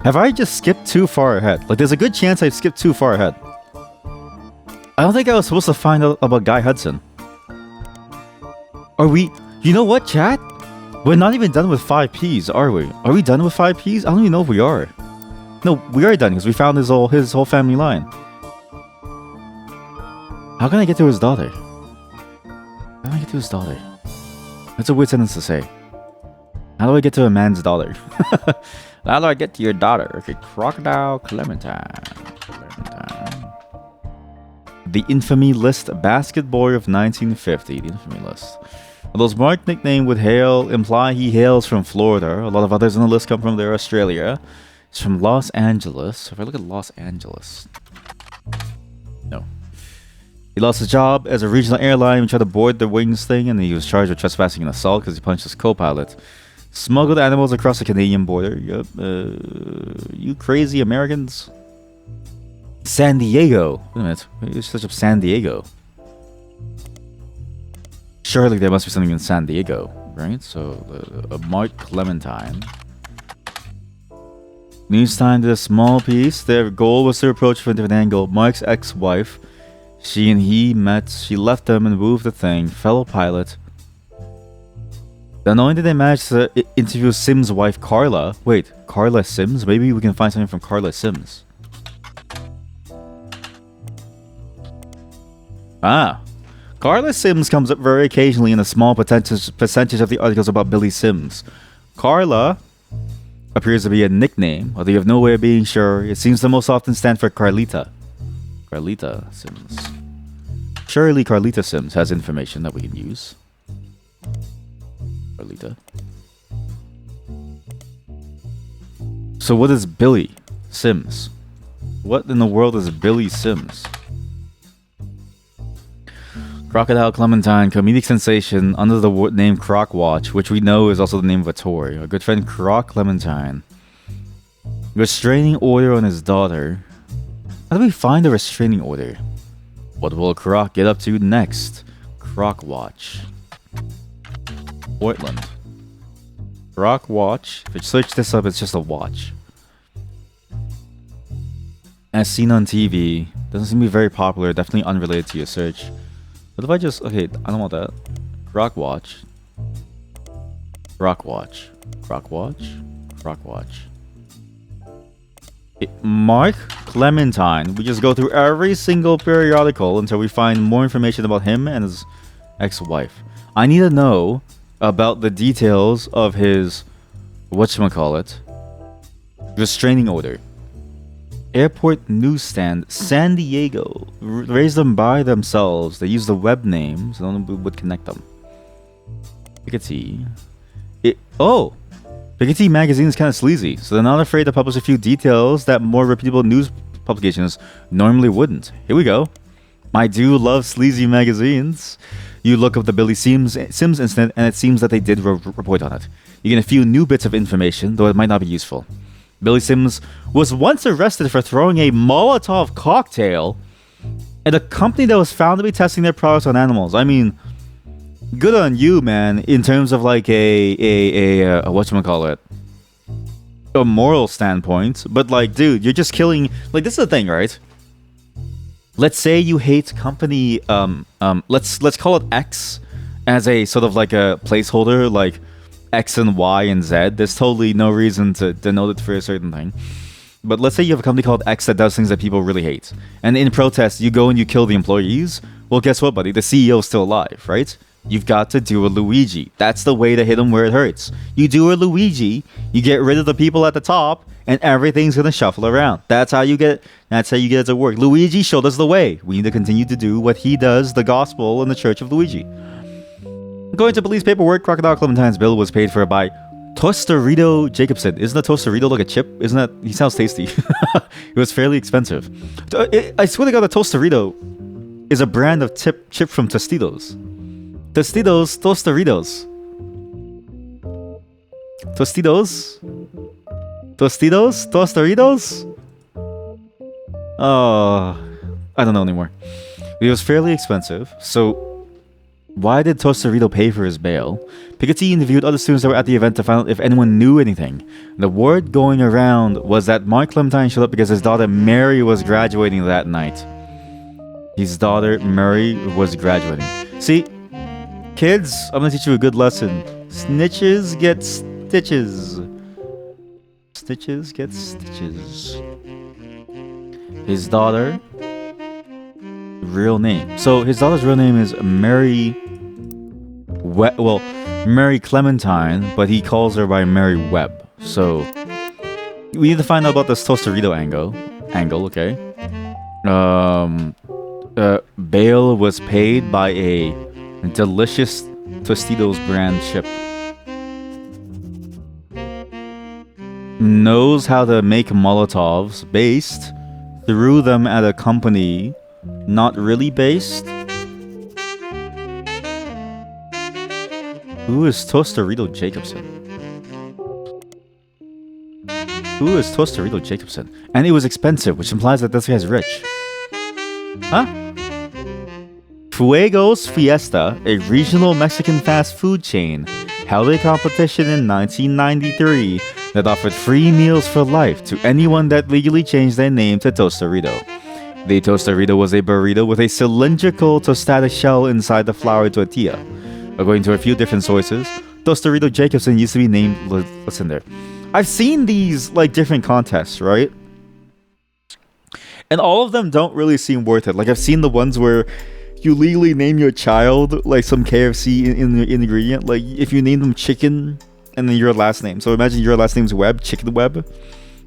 Have I just skipped too far ahead? Like, there's a good chance I've skipped too far ahead. I don't think I was supposed to find out about Guy Hudson. Are we? You know what, chat? We're not even done with 5Ps, are we? Are we done with 5Ps? I don't even know if we are. No, we are done because we found his whole family line. How can I get to his daughter? How can I get to his daughter? That's a weird sentence to say. How do I get to a man's daughter? How do I get to your daughter? Okay, Crocodile Clementine. The infamy list, basket boy of 1950. The infamy list. Although his marked nickname would imply he hails from Florida, a lot of others on the list come from there, Australia. He's from Los Angeles. If I look at Los Angeles. No. He lost his job as a regional airline and tried to board the wings thing, and he was charged with trespassing and assault because he punched his co-pilot. Smuggled animals across the Canadian border. Yep. You crazy Americans. San Diego. Wait a minute. You search up San Diego. Surely there must be something in San Diego, right? So, Mark Clementine. News time did a small piece. Their goal was to approach from a different angle. Mark's ex-wife. She and he met. She left them and moved the thing. Fellow pilot. Then only did they manage to interview Sims' wife, Carla. Wait, Carla Sims? Maybe we can find something from Carla Sims. Ah. Carla Sims comes up very occasionally in a small percentage of the articles about Billy Sims. Carla appears to be a nickname, although you have no way of being sure. It seems to most often stand for Carlita. Carlita Sims. Surely Carlita Sims has information that we can use. Carlita. So what is Billy Sims? What in the world is Billy Sims? Crocodile Clementine, comedic sensation under the name Croc Watch, which we know is also the name of a toy. Our good friend Croc Clementine. Restraining order on his daughter. How do we find a restraining order? What will Croc get up to next? Croc Watch. Portland. Croc Watch. If you search this up, it's just a watch. As seen on TV. Doesn't seem to be very popular. Definitely unrelated to your search. What if I just... Okay, I don't want that. Croc Watch. Croc Watch. Croc Watch. Croc Watch. Mark Clementine. We just go through every single periodical until we find more information about him and his ex-wife. I need to know about the details of his... whatchamacallit? Restraining order. Airport newsstand, San Diego. Raise them by themselves. They use the web name, so no one would connect them. Piketty. Oh! Piketty magazine is kind of sleazy, so they're not afraid to publish a few details that more reputable news publications normally wouldn't. Here we go. I do love sleazy magazines. You look up the Billy Sims incident, and it seems that they did report on it. You get a few new bits of information, though it might not be useful. Billy Sims was once arrested for throwing a Molotov cocktail at a company that was found to be testing their products on animals. I mean, good on you, man, in terms of like a whatchamacallit, a moral standpoint. But like, dude, you're just killing... Like, this is the thing, right? Let's say you hate company... let's call it X as a sort of like a placeholder, like... X and Y and Z. There's totally no reason to denote it for a certain thing. But let's say you have a company called X that does things that people really hate. And in protest, you go and you kill the employees. Well, guess what, buddy? The CEO is still alive, right? You've got to do a Luigi. That's the way to hit him where it hurts. You do a Luigi, you get rid of the people at the top, and everything's gonna shuffle around. That's how you get it to work. Luigi showed us the way. We need to continue to do what he does, the gospel and the Church of Luigi. According to police paperwork, Crocodile Clementine's bill was paid for by Tostarito Jacobson. Isn't a Tostarito like a chip? Isn't that... He sounds tasty. It was fairly expensive. I swear to God, the Tostarito... is a brand of chip from Tostitos. Tostitos, Tosteritos. Tostitos? Tostitos? Tosteritos? I don't know anymore. It was fairly expensive, so why did Tostarito pay for his bail? Piketty interviewed other students that were at the event to find out if anyone knew anything. The word going around was that Mark Clementine showed up because his daughter Mary was graduating that night. His daughter Mary was graduating. See, kids, I'm gonna teach you a good lesson. Snitches get stitches. Stitches get stitches. His daughter, real name. So his daughter's real name is Mary. Mary Clementine, but he calls her by Mary Webb. So we need to find out about this Tostarito angle. Okay. Bail was paid by a delicious Tostitos brand chip. Knows how to make Molotovs based. Threw them at a company not really based. Who is Tostarito Jacobson? Who is Tostarito Jacobson? And it was expensive, which implies that this guy's rich. Huh? Fuego's Fiesta, a regional Mexican fast food chain, held a competition in 1993 that offered free meals for life to anyone that legally changed their name to Tostarito. The Tostarito was a burrito with a cylindrical tostada shell inside the flour tortilla. According to a few different sources, Tostarito Jacobson used to be named... Listen there. I've seen these, like, different contests, right? And all of them don't really seem worth it. Like, I've seen the ones where you legally name your child, like, some KFC ingredient. Like, if you name them chicken... and then your last name. So imagine your last name's Webb, Chicken Webb,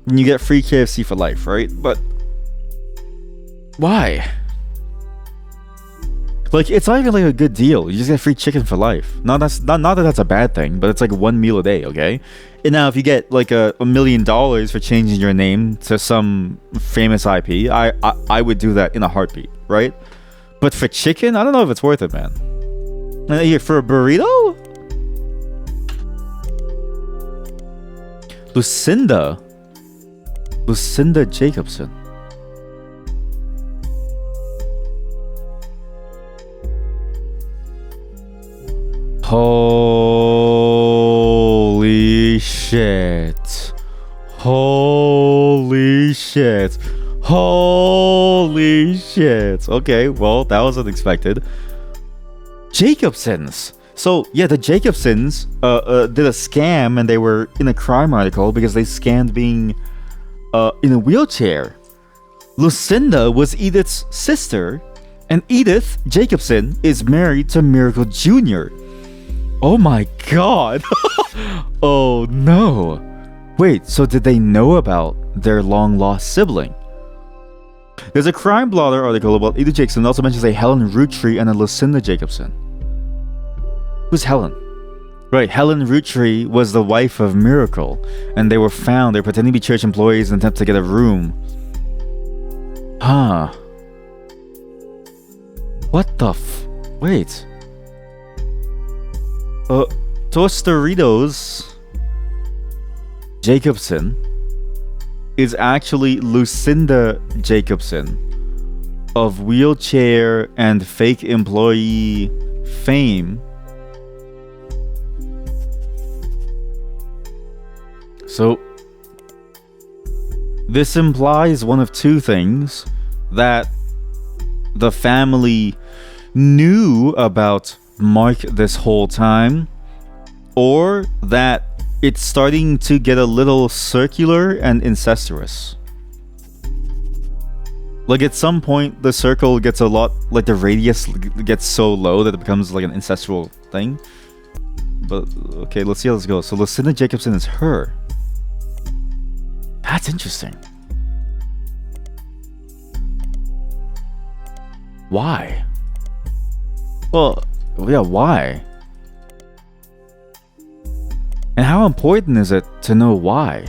and you get free KFC for life, right? But why? Like, it's not even like a good deal. You just get free chicken for life. Not that that's a bad thing, but it's like one meal a day, okay? And now if you get like $1 million for changing your name to some famous IP, I would do that in a heartbeat, right? But for chicken, I don't know if it's worth it, man. And for a burrito? Lucinda Jacobson. Holy shit. Holy shit. Holy shit. Okay, well, that was unexpected. Jacobsons. So, yeah, the Jacobsons did a scam, and they were in a crime article because they scammed being in a wheelchair. Lucinda was Edith's sister, and Edith Jacobson is married to Miracle Jr. Oh my god. Oh no. Wait, so did they know about their long-lost sibling? There's a crime blotter article about Edith Jacobson that also mentions a Helen Roottrees and a Lucinda Jacobson. Who's Helen? Right, Helen Roottrees was the wife of Miracle, and they were found. They're pretending to be church employees and attempt to get a room. Huh. What the wait. Tostarito's Jacobson is actually Lucinda Jacobson of wheelchair and fake employee fame. So, this implies one of two things: that the family knew about Mark this whole time, or that it's starting to get a little circular and incestuous. Like, at some point, the circle gets a lot, like the radius gets so low that it becomes like an incestual thing. But, okay, let's see how this goes. So, Lucinda Jacobson is her. That's interesting. Why? Well, yeah, why? And how important is it to know why?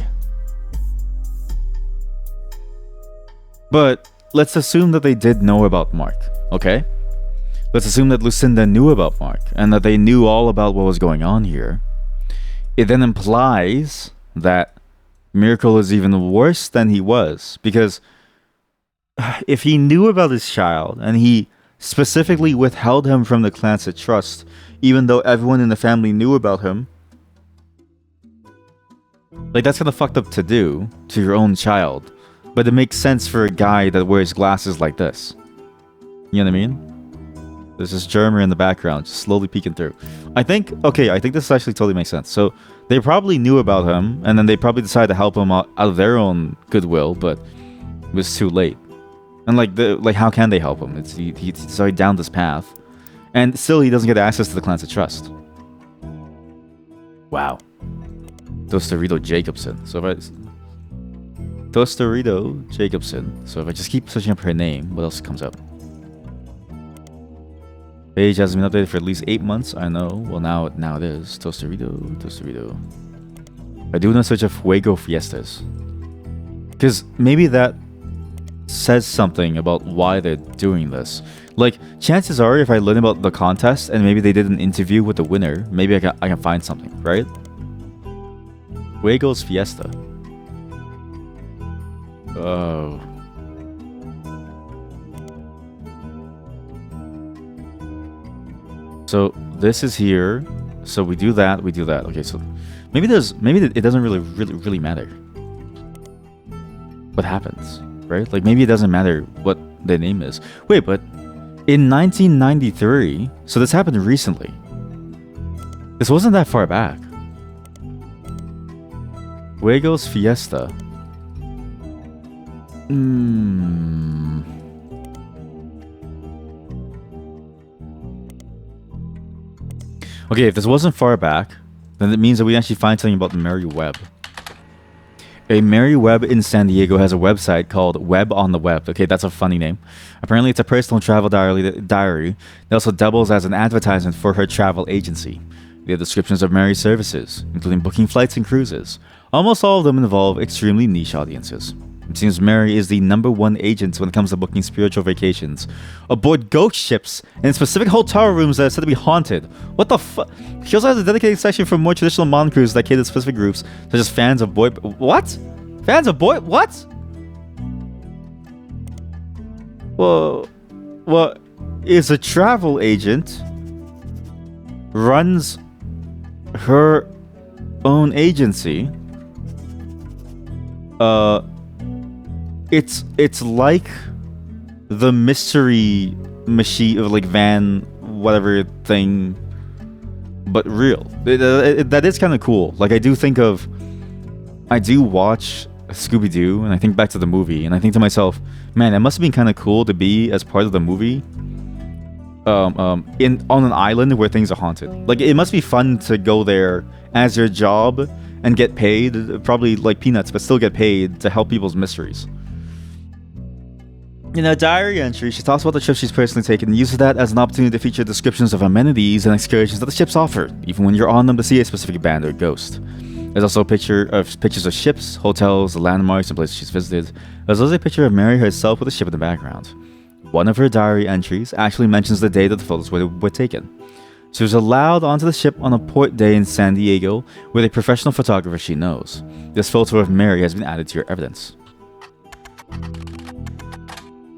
But let's assume that they did know about Mark. Okay? Let's assume that Lucinda knew about Mark and that they knew all about what was going on here. It then implies that Miracle is even worse than he was, because if he knew about his child and he specifically withheld him from the Clancy Trust, even though everyone in the family knew about him, like, that's kind of fucked up to do to your own child. But it makes sense for a guy that wears glasses like this. You know what I mean? There's this Germer in the background, just slowly peeking through. I think this actually totally makes sense. So they probably knew about him, and then they probably decided to help him out of their own goodwill, but it was too late. And like how can they help him? He's already down this path, and still he doesn't get access to the Clancy Trust. Wow. Tostarito Jacobson. So if I just keep searching up her name, what else comes up? Page hasn't been updated for at least 8 months. I know. Well, now it is. Tostarito. I do want to search up Fuego Fiestas, because maybe that says something about why they're doing this. Like, chances are, if I learn about the contest and maybe they did an interview with the winner, maybe I can find something, right? Fuego's Fiesta. Oh. So this is here. So we do that. Okay, so maybe it doesn't really matter what happens, right? Like, maybe it doesn't matter what the name is. Wait, but in 1993, so this happened recently. This wasn't that far back. Fuego's Fiesta. Okay, if this wasn't far back, then it means that we actually find something about Mary Webb. A Mary Webb in San Diego has a website called Web on the Web. Okay, that's a funny name. Apparently, it's a personal travel diary that also doubles as an advertisement for her travel agency. They have descriptions of Mary's services, including booking flights and cruises. Almost all of them involve extremely niche audiences. It seems Mary is the #1 agent when it comes to booking spiritual vacations aboard ghost ships and in specific hotel rooms that are said to be haunted. What the fuck? She also has a dedicated section for more traditional modern cruises that cater to specific groups, such as fans of boy... What? Fans of boy... What? Well, is a travel agent runs her own agency. It's like the mystery machine of, like, van whatever thing, but real. That is kind of cool. Like, I do watch Scooby-Doo and I think back to the movie and I think to myself, man, it must have been kind of cool to be as part of the movie on an island where things are haunted. Like, it must be fun to go there as your job and get paid, probably like peanuts, but still get paid to help people's mysteries. In a diary entry, she talks about the trips she's personally taken and uses that as an opportunity to feature descriptions of amenities and excursions that the ships offer, even when you're on them to see a specific band or ghost. There's also pictures of ships, hotels, landmarks, and places she's visited, as well as a picture of Mary herself with a ship in the background. One of her diary entries actually mentions the day that the photos were taken. She was allowed onto the ship on a port day in San Diego with a professional photographer she knows. This photo of Mary has been added to your evidence.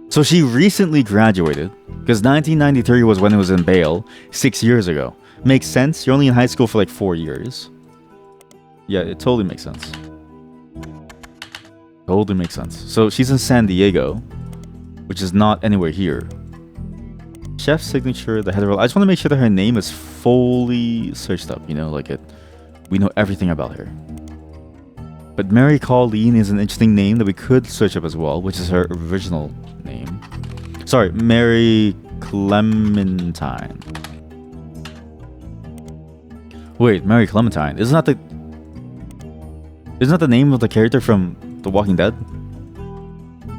So she recently graduated, because 1993 was when it was in bail, 6 years ago. Makes sense, you're only in high school for like 4 years. Yeah, it totally makes sense. Totally makes sense. So she's in San Diego, which is not anywhere here. Chef's signature, the header. I just want to make sure that her name is fully searched up, you know, like we know everything about her. But Mary Colleen is an interesting name that we could search up as well, which is her original name. Sorry, Mary Clementine. Wait, Mary Clementine. Isn't that the name of the character from The Walking Dead?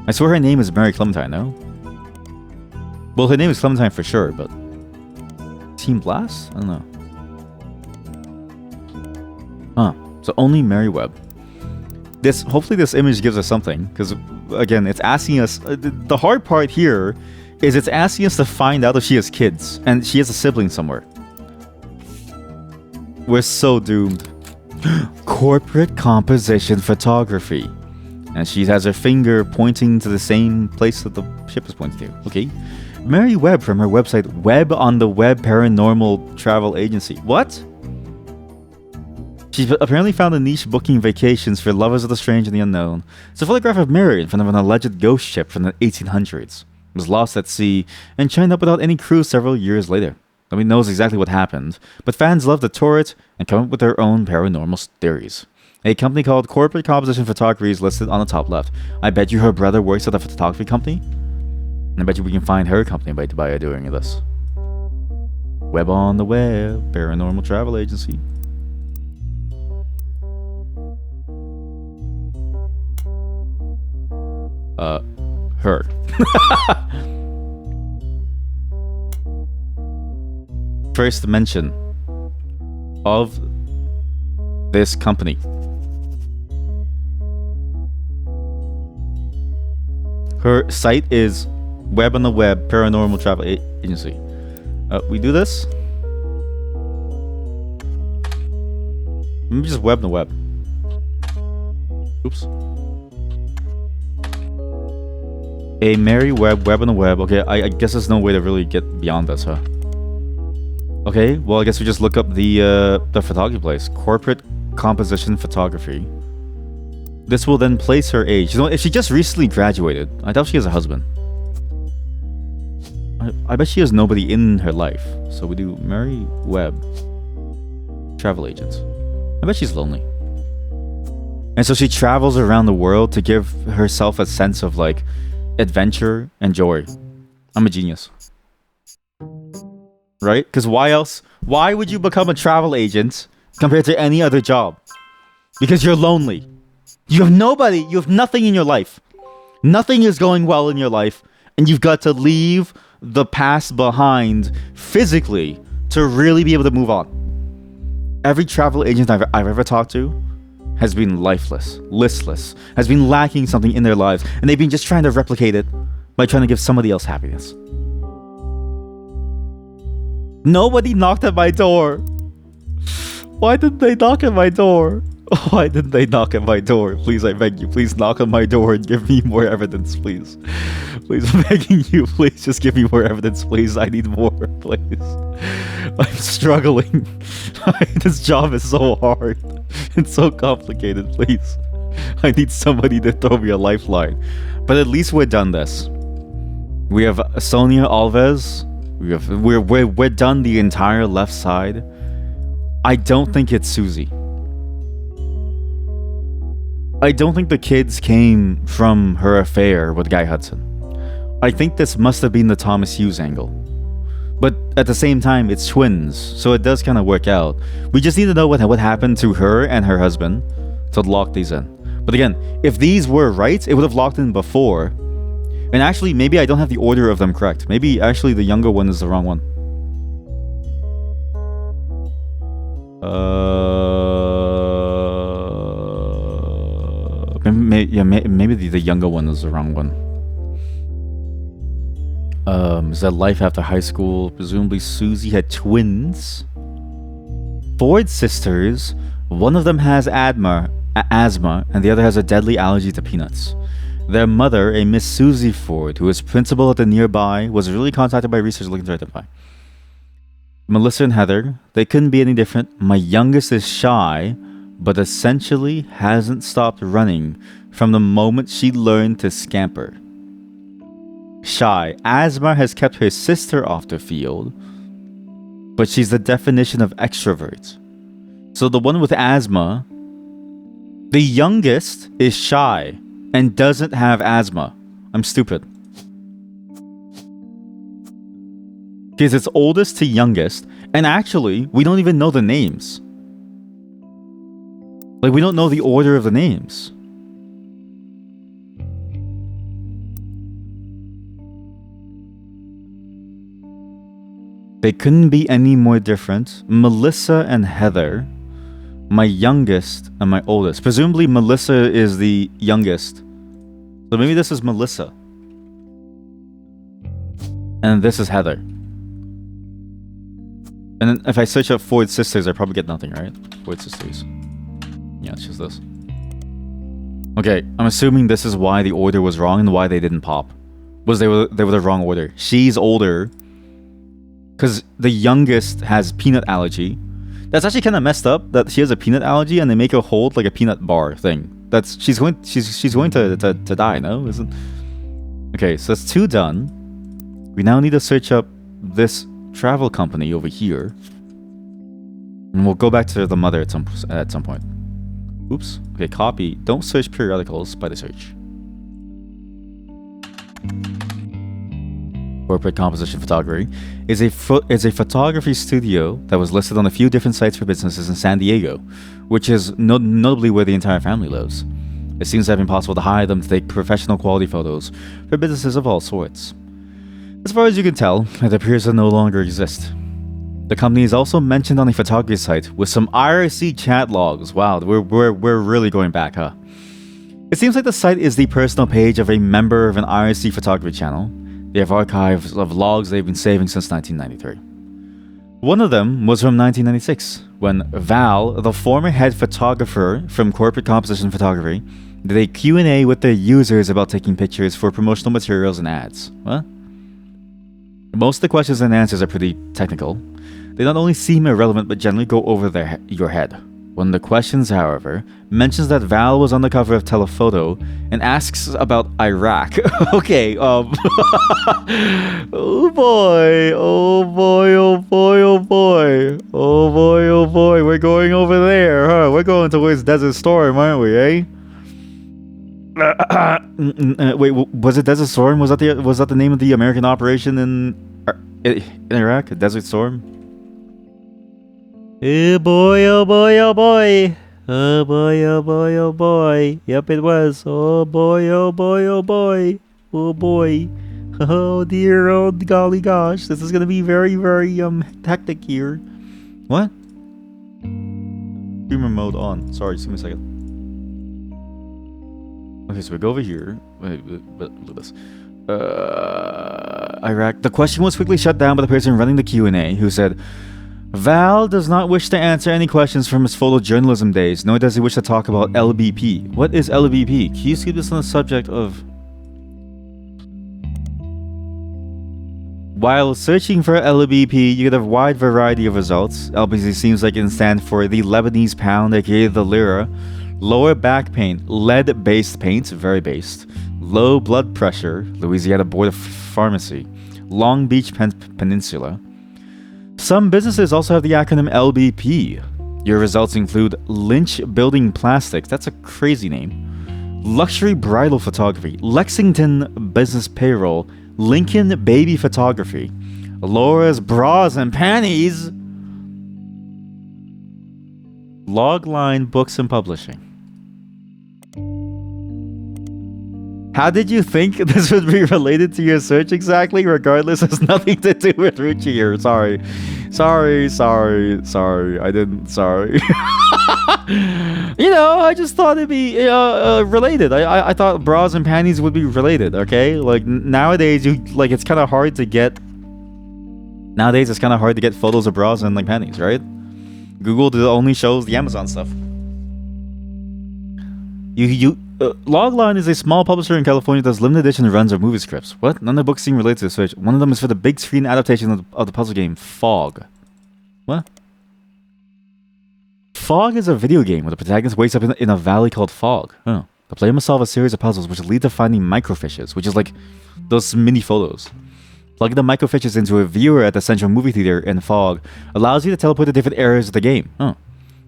I swear her name is Mary Clementine, no? Well, her name is Clementine for sure, but... Team Blast? I don't know. Huh. So only Mary Webb. Hopefully this image gives us something, because, again, it's asking us... the hard part here is it's asking us to find out if she has kids and she has a sibling somewhere. We're so doomed. Corporate composition photography. And she has her finger pointing to the same place that the ship is pointing to. Okay. Mary Webb from her website Web on the Web Paranormal Travel Agency. What? She's apparently found a niche booking vacations for lovers of the strange and the unknown. It's a photograph of Mary in front of an alleged ghost ship from the 1800s. It was lost at sea and shined up without any crew several years later. Nobody knows exactly what happened, but fans love to tour it and come up with their own paranormal theories. A company called Corporate Composition Photography is listed on the top left. I bet you her brother works at a photography company. And I bet you we can find her company by doing this. Web on the Web, Paranormal Travel Agency. Her. First mention of this company. Her site is Web on the Web Paranormal Travel Agency. We do this. Maybe just Web on the Web. Oops. A Mary Webb, Web on the Web. Okay, I guess there's no way to really get beyond this, huh? Okay, well I guess we just look up the photography place. Corporate Composition Photography. This will then place her age. You know, if she just recently graduated, I doubt she has a husband. I bet she has nobody in her life. So we do Mary Webb, travel agent. I bet she's lonely. And so she travels around the world to give herself a sense of like adventure and joy. I'm a genius. Right? Because why else? Why would you become a travel agent compared to any other job? Because you're lonely. You have nobody, you have nothing in your life. Nothing is going well in your life, and you've got to leave the past behind physically to really be able to move on. Every travel agent I've ever talked to has been lifeless, listless, has been lacking something in their lives, and they've been just trying to replicate it by trying to give somebody else happiness. Nobody knocked at my door. Why didn't they knock at my door? Why didn't they knock at my door? Please, I beg you, please knock on my door and give me more evidence, please. Please, I'm begging you, please just give me more evidence, please. I need more, please. I'm struggling. This job is so hard. It's so complicated, please. I need somebody to throw me a lifeline. But at least we're done this. We have Sonia Alves. We're done the entire left side. I don't think it's Susie. I don't think the kids came from her affair with Guy Hudson. I think this must have been the Thomas Hughes angle. But at the same time, it's twins, so it does kind of work out. We just need to know what happened to her and her husband to lock these in. But again, if these were right, it would have locked in before. And actually, maybe I don't have the order of them correct. Maybe actually the younger one is the wrong one. Maybe the younger one is the wrong one. Is that life after high school? Presumably Susie had twins. Ford sisters. One of them has asthma, and the other has a deadly allergy to peanuts. Their mother, a Miss Susie Ford, who is principal at the nearby, was really contacted by researchers looking to identify. Melissa and Heather, they couldn't be any different. My youngest is shy, but essentially hasn't stopped running from the moment she learned to scamper. Shy. Asthma has kept her sister off the field, but she's the definition of extrovert. So the one with asthma, the youngest is shy and doesn't have asthma. I'm stupid. Because it's oldest to youngest, and actually, we don't even know the names. Like, we don't know the order of the names. They couldn't be any more different. Melissa and Heather, my youngest and my oldest. Presumably Melissa is the youngest. So maybe this is Melissa. And this is Heather. And then if I search up Ford Sisters, I probably get nothing, right? Ford Sisters. Yeah, it's just this. Okay, I'm assuming this is why the order was wrong and why they didn't pop. Was they were the wrong order. She's older. Because the youngest has peanut allergy. That's actually kind of messed up that she has a peanut allergy and they make her hold like a peanut bar thing. That's she's going to die, no? Isn't? Okay, so that's 2 done. We now need to search up this travel company over here. And we'll go back to the mother at some point. Oops. Okay, copy. Don't search periodicals by the search. Corporate Composition Photography is a photography studio that was listed on a few different sites for businesses in San Diego, which is notably where the entire family lives. It seems to have been possible to hire them to take professional quality photos for businesses of all sorts. As far as you can tell, it appears to no longer exist. The company is also mentioned on a photography site with some IRC chat logs. Wow, we're really going back, huh? It seems like the site is the personal page of a member of an IRC photography channel. They have archives of logs they've been saving since 1993. One of them was from 1996, when Val, the former head photographer from Corporate Composition Photography, did a Q&A with their users about taking pictures for promotional materials and ads. What? Most of the questions and answers are pretty technical. They not only seem irrelevant, but generally go over your head. One of the questions, however, mentions that Val was on the cover of Telephoto and asks about Iraq. Okay, oh boy, oh boy, oh boy, oh boy, oh boy, oh boy, we're going over there, huh? We're going towards Desert Storm, aren't we, eh? Wait, was it Desert Storm? Was that the name of the American operation in Iraq? Desert Storm? Oh boy, oh boy, oh boy. Oh boy, oh boy, oh boy. Yep, it was. Oh boy, oh boy, oh boy. Oh boy. Oh dear, oh golly gosh. This is gonna be very, very hectic here. What? Streamer mode on. Sorry, just give me a second. Okay, so we go over here. Wait, look at this. Iraq. The question was quickly shut down by the person running the Q&A, who said, Val does not wish to answer any questions from his photojournalism days, nor does he wish to talk about LBP. What is LBP? Can you keep this on the subject of... While searching for LBP, you get a wide variety of results. LBP seems like it can stand for the Lebanese pound, aka the lira, lower back pain, lead-based paint, very based, low blood pressure, Louisiana Board of Pharmacy, Long Beach Peninsula. Some businesses also have the acronym LBP. Your results include Lynch Building Plastics, that's a crazy name, Luxury Bridal Photography, Lexington Business Payroll, Lincoln Baby Photography, Laura's Bras and Panties, Logline Books and Publishing. How did you think this would be related to your search exactly? Regardless, it has nothing to do with Roottrees here. Sorry. I didn't. Sorry. You know, I just thought it'd be related. I thought bras and panties would be related. Okay, like nowadays, it's kind of hard to get. Nowadays, it's kind of hard to get photos of bras and like panties, right? Google only shows the Amazon stuff. Logline is a small publisher in California that does limited edition runs of movie scripts. What? None of the books seem related to the search. One of them is for the big screen adaptation of the puzzle game Fog. What? Fog is a video game where the protagonist wakes up in a valley called Fog. Oh. The player must solve a series of puzzles which lead to finding microfishes, which is like those mini photos. Plugging the microfishes into a viewer at the central movie theater in Fog allows you to teleport to different areas of the game. Oh.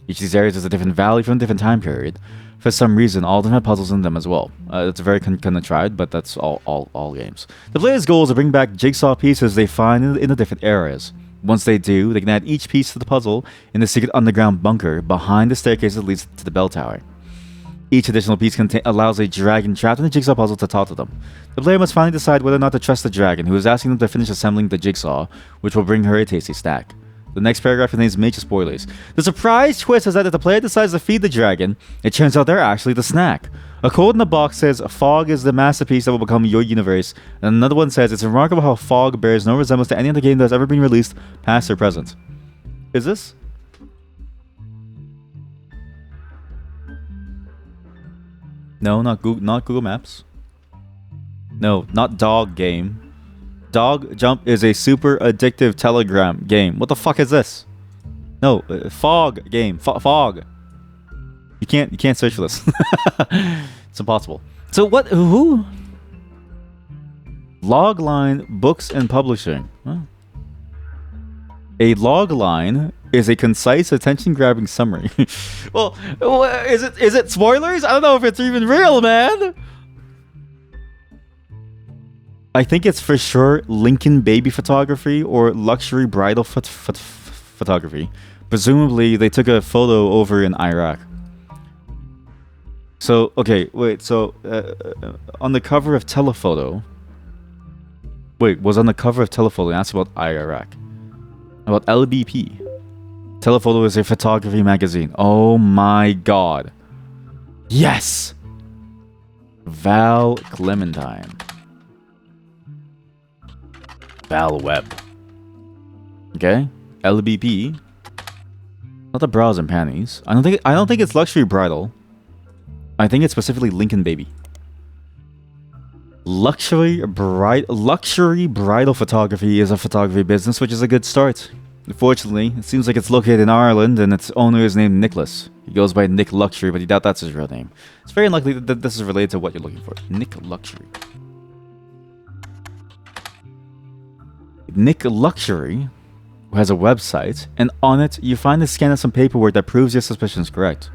Each of these areas is a different valley from a different time period. For some reason, all of them have puzzles in them as well. It's very contrived, but that's all games. The player's goal is to bring back jigsaw pieces they find in the different areas. Once they do, they can add each piece to the puzzle in the secret underground bunker behind the staircase that leads to the bell tower. Each additional piece allows a dragon trapped in the jigsaw puzzle to talk to them. The player must finally decide whether or not to trust the dragon, who is asking them to finish assembling the jigsaw, which will bring her a tasty snack. The next paragraph contains major spoilers. The surprise twist is that if the player decides to feed the dragon, it turns out they're actually the snack. A quote in the box says, "Fog is the masterpiece that will become your universe." And another one says, "It's remarkable how Fog bears no resemblance to any other game that has ever been released, past or present." Is this? No, not Google Maps. No, not Dog Game. Dog Jump is a super addictive Telegram game. What the fuck is this? No, Fog game. Fog. You can't search for this. It's impossible. So what? Who? Logline Books and Publishing. Huh. A logline is a concise, attention-grabbing summary. Well, is it spoilers? I don't know if it's even real, man. I think it's for sure Lincoln baby photography or luxury bridal photography. Presumably, they took a photo over in Iraq. So, okay, wait, so on the cover of Telephoto... Wait, was on the cover of Telephoto, asked about Iraq. About LBP. Telephoto is a photography magazine. Oh my god. Yes! Val Clementine. Val Webb. Okay? LBP. Not the bras and panties. I don't think it's luxury bridal. I think it's specifically Lincoln baby. Luxury bridal photography is a photography business, which is a good start. Unfortunately, it seems like it's located in Ireland, and its owner is named Nicholas. He goes by Nick Luxury, but you doubt that's his real name. It's very unlikely that this is related to what you're looking for. Nick Luxury. Nick Luxury has a website, and on it, you find a scan of some paperwork that proves your suspicion is correct.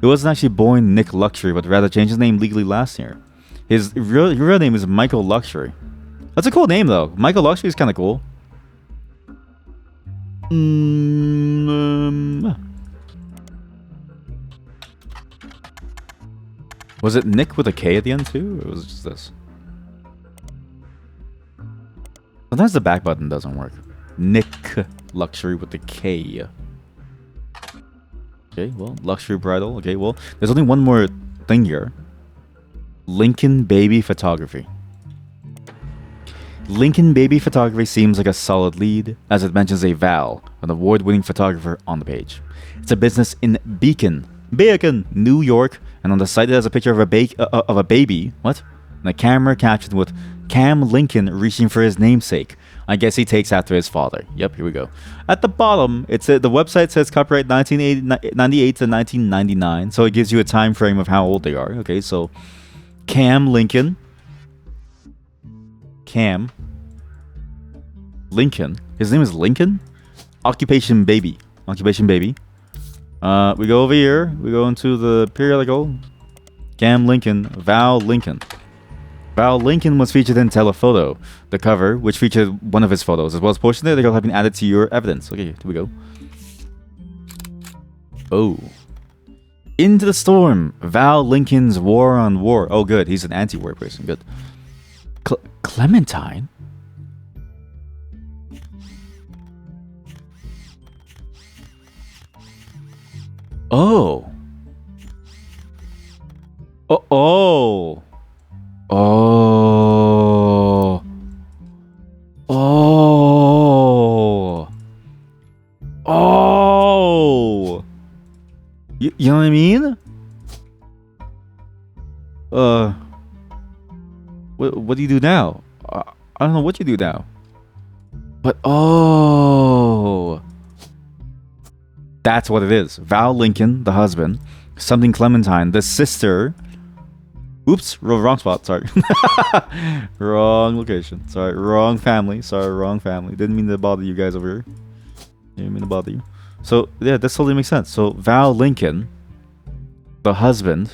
He wasn't actually born Nick Luxury, but rather changed his name legally last year. His real name is Michael Luxury. That's a cool name, though. Michael Luxury is kind of cool. Was it Nick with a K at the end, too? Or was it just this? Sometimes the back button doesn't work. Nick Luxury with the K. Okay, well, luxury bridal. Okay, well, there's only one more thing here. Lincoln baby photography. Lincoln baby photography seems like a solid lead, as it mentions a Val, an award-winning photographer, on the page. It's a business in Beacon, New York, and on the site it has a picture of a baby. What? And a camera captioned with Cam Lincoln reaching for his namesake. I guess he takes after his father. Yep, here we go. At the bottom, the website says copyright 1998 to 1999, so it gives you a time frame of how old they are. Okay, so Cam Lincoln. Cam Lincoln. His name is Lincoln? Occupation baby. Occupation baby. We go over here. We go into the periodical. Cam Lincoln. Val Lincoln. Val Lincoln was featured in Telephoto, the cover, which featured one of his photos, as well as portions there that have been added to your evidence. Okay, here we go. Oh. Into the Storm. Val Lincoln's War on War. Oh, good. He's an anti-war person. Good. Clementine? Oh. Oh. Oh. Oh. Oh. You know what I mean? What do you do now? I don't know what you do now. But oh. That's what it is. Val Lincoln, the husband. Something Clementine, the sister. Oops, wrong spot, sorry. Wrong location. Sorry, wrong family. Sorry, wrong family. Didn't mean to bother you guys over here. Didn't mean to bother you. So, yeah, this totally makes sense. So, Val Lincoln, the husband.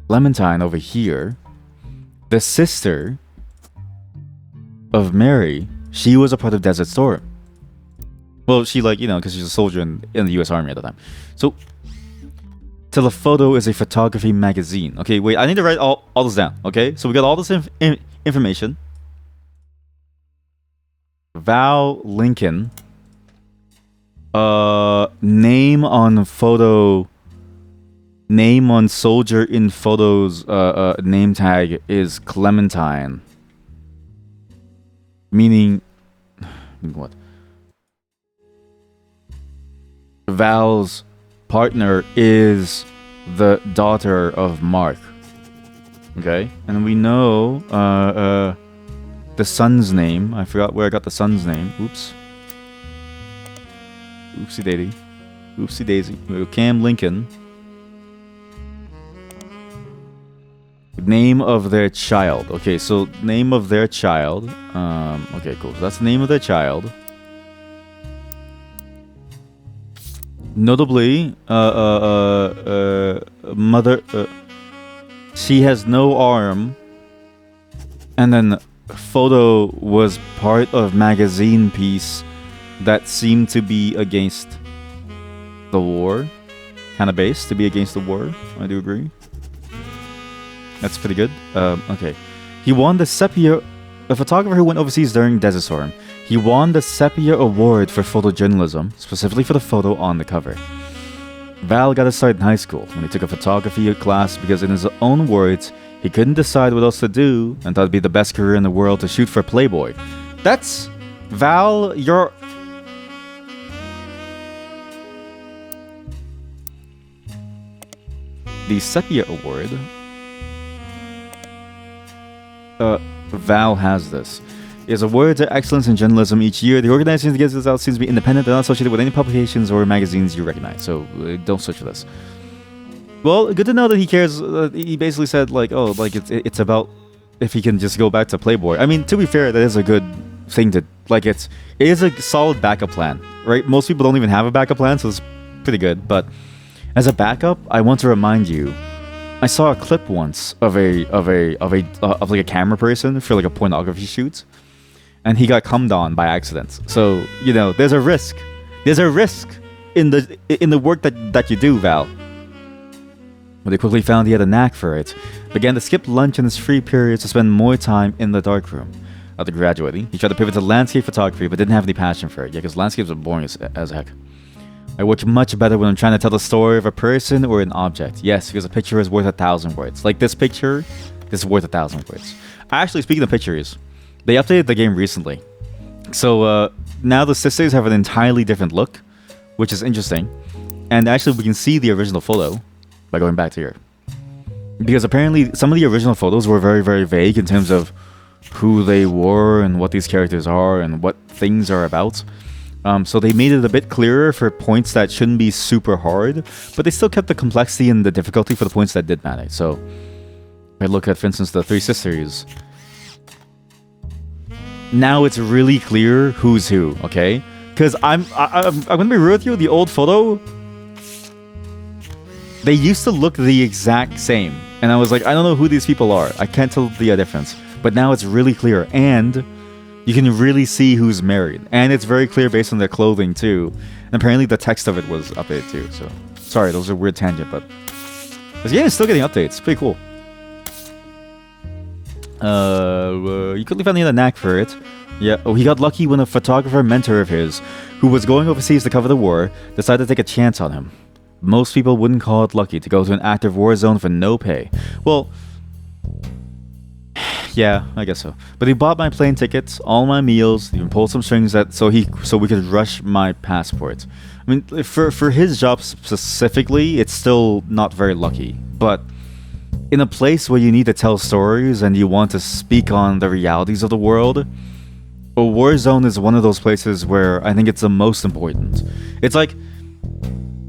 Clementine over here. The sister of Mary. She was a part of Desert Storm. Well, she, like, you know, because she's a soldier in the U.S. Army at the time. So, Telephoto is a photography magazine. Okay, wait, I need to write all this down, okay? So we got all this information. Val Lincoln. Name on photo. Name on soldier in photos. Name tag is Clementine. Meaning what? Val's partner is the daughter of Mark. Okay, and we know the son's name. I forgot where I got the son's name. Oops. Oopsie daisy. Oopsie daisy. Cam Lincoln. Name of their child. Okay, so name of their child. Okay, cool. So that's the name of their child. Notably, mother. She has no arm. And then photo was part of magazine piece that seemed to be against the war. Kind of based to be against the war. I do agree. That's pretty good. Okay. He won the Sepia... A photographer who went overseas during Desert Storm. He won the Sepia Award for photojournalism, specifically for the photo on the cover. Val got a start in high school when he took a photography class because, in his own words, he couldn't decide what else to do and thought it'd be the best career in the world to shoot for Playboy. That's... Val, you're... The Sepia Award... Val has this. Is awarded to excellence in journalism each year. The organization that gives this out seems to be independent and not associated with any publications or magazines you recognize. So don't search for this. Well, good to know that he cares. He basically said like, oh, like it's about if he can just go back to Playboy. I mean, to be fair, that is a good thing to like. It is a solid backup plan, right? Most people don't even have a backup plan, so it's pretty good. But as a backup, I want to remind you. I saw a clip once of like a camera person for like a pornography shoot, and he got cummed on by accident. So you know, there's a risk. There's a risk in the work that you do, Val. But they quickly found he had a knack for it. Began to skip lunch in his free periods to spend more time in the darkroom. After graduating, he tried to pivot to landscape photography, but didn't have any passion for it. Yeah, because landscapes are boring as heck. I work much better when I'm trying to tell the story of a person or an object. Yes, because a picture is worth 1,000 words. Like this picture is worth 1,000 words. Actually, speaking of pictures, they updated the game recently. So now the sisters have an entirely different look, which is interesting. And actually, we can see the original photo by going back to here. Because apparently, some of the original photos were very, very vague in terms of who they were and what these characters are and what things are about. So they made it a bit clearer for points that shouldn't be super hard, but they still kept the complexity and the difficulty for the points that did matter. So if I look at, for instance, the three sisters, now it's really clear who's who, okay? Because I'm gonna be real with you, the old photo, they used to look the exact same, and I was like, I don't know who these people are. I can't tell the difference, but now it's really clear, and you can really see who's married. And it's very clear based on their clothing, too. And apparently the text of it was updated, too. So, sorry, those are weird tangent, but this game is still getting updates. Pretty cool. You quickly found he had a knack for it. Yeah, oh, he got lucky when a photographer mentor of his, who was going overseas to cover the war, decided to take a chance on him. Most people wouldn't call it lucky to go to an active war zone for no pay. Well, yeah, I guess so. But he bought my plane tickets, all my meals, even pulled some strings so we could rush my passport. I mean, for his job specifically, it's still not very lucky. But in a place where you need to tell stories and you want to speak on the realities of the world, a war zone is one of those places where I think it's the most important. It's like,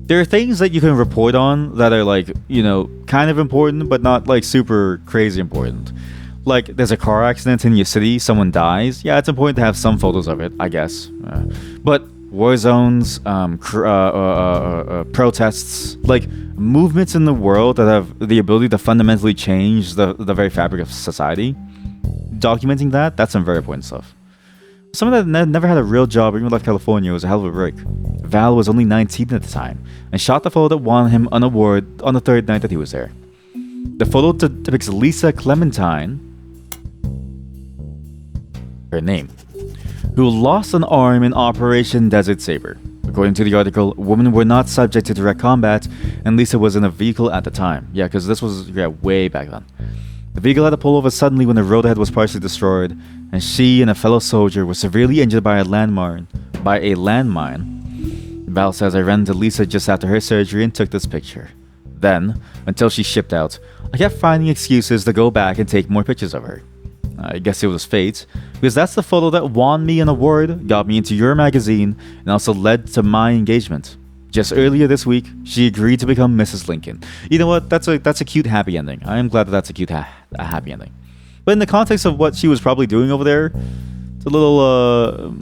there are things that you can report on that are like, you know, kind of important, but not like super crazy important. Like, there's a car accident in your city, someone dies. Yeah, it's important to have some photos of it, I guess. But war zones, protests, like movements in the world that have the ability to fundamentally change the very fabric of society, documenting that's some very important stuff. Someone that never had a real job or even left California was a hell of a break. Val was only 19 at the time, and shot the photo that won him an award on the third night that he was there. The photo depicts Lisa Clementine, her name, who lost an arm in Operation Desert Saber. According to the article, women were not subject to direct combat, and Lisa was in a vehicle at the time. Yeah, because this was way back then. The vehicle had to pull over suddenly when the road ahead was partially destroyed, and she and a fellow soldier were severely injured by a landmine. Val says, I ran to Lisa just after her surgery and took this picture. Then, until she shipped out, I kept finding excuses to go back and take more pictures of her. I guess it was fate, because that's the photo that won me an award, got me into your magazine, and also led to my engagement. Just earlier this week, she agreed to become Mrs. Lincoln. You know what? That's a cute happy ending. I am glad that that's a cute happy ending. But in the context of what she was probably doing over there, it's a little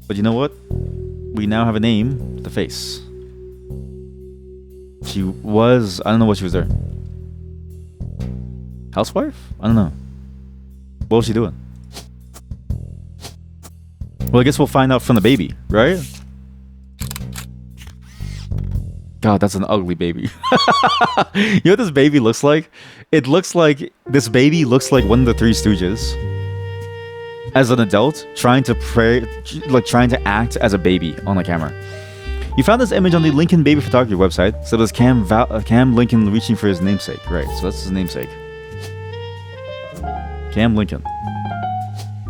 But you know what? We now have a name, the face. She was, I don't know what she was there. Housewife? I don't know. What was she doing? Well, I guess we'll find out from the baby, right? God, that's an ugly baby. You know what this baby looks like? It looks like, this baby looks like one of the Three Stooges. As an adult, trying to act as a baby on the camera. You found this image on the Lincoln Baby Photography website. So there's Cam Lincoln reaching for his namesake. Right, so that's his namesake. Cam Lincoln.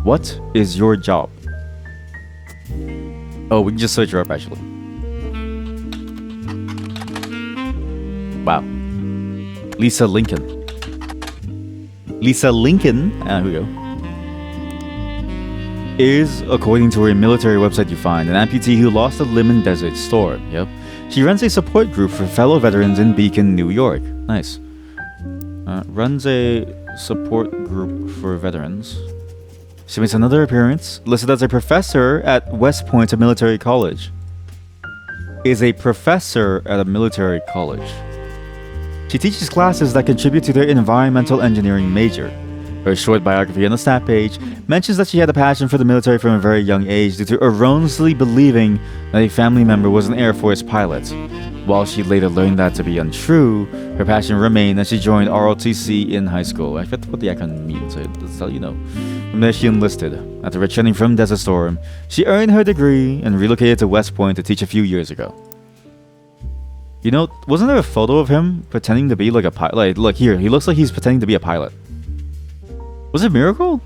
What is your job? Oh, we can just search her up actually. Wow. Lisa Lincoln. Lisa Lincoln, here we go, is, according to a military website you find, an amputee who lost a limb in Desert Storm. Yep. She runs a support group for fellow veterans in Beacon, New York. Nice. Runs a support group for veterans. She makes another appearance, listed as a professor at West Point, a military college. Is a professor at a military college. She teaches classes that contribute to their environmental engineering major. Her short biography on the stat page mentions that she had a passion for the military from a very young age due to erroneously believing that a family member was an Air Force pilot. While she later learned that to be untrue, her passion remained and she joined ROTC in high school. I forget what the acronym means, so that's how you know. From there she enlisted. After returning from Desert Storm, she earned her degree and relocated to West Point to teach a few years ago. You know, wasn't there a photo of him pretending to be like a pilot? Like, look here, he looks like he's pretending to be a pilot. Was it Miracle?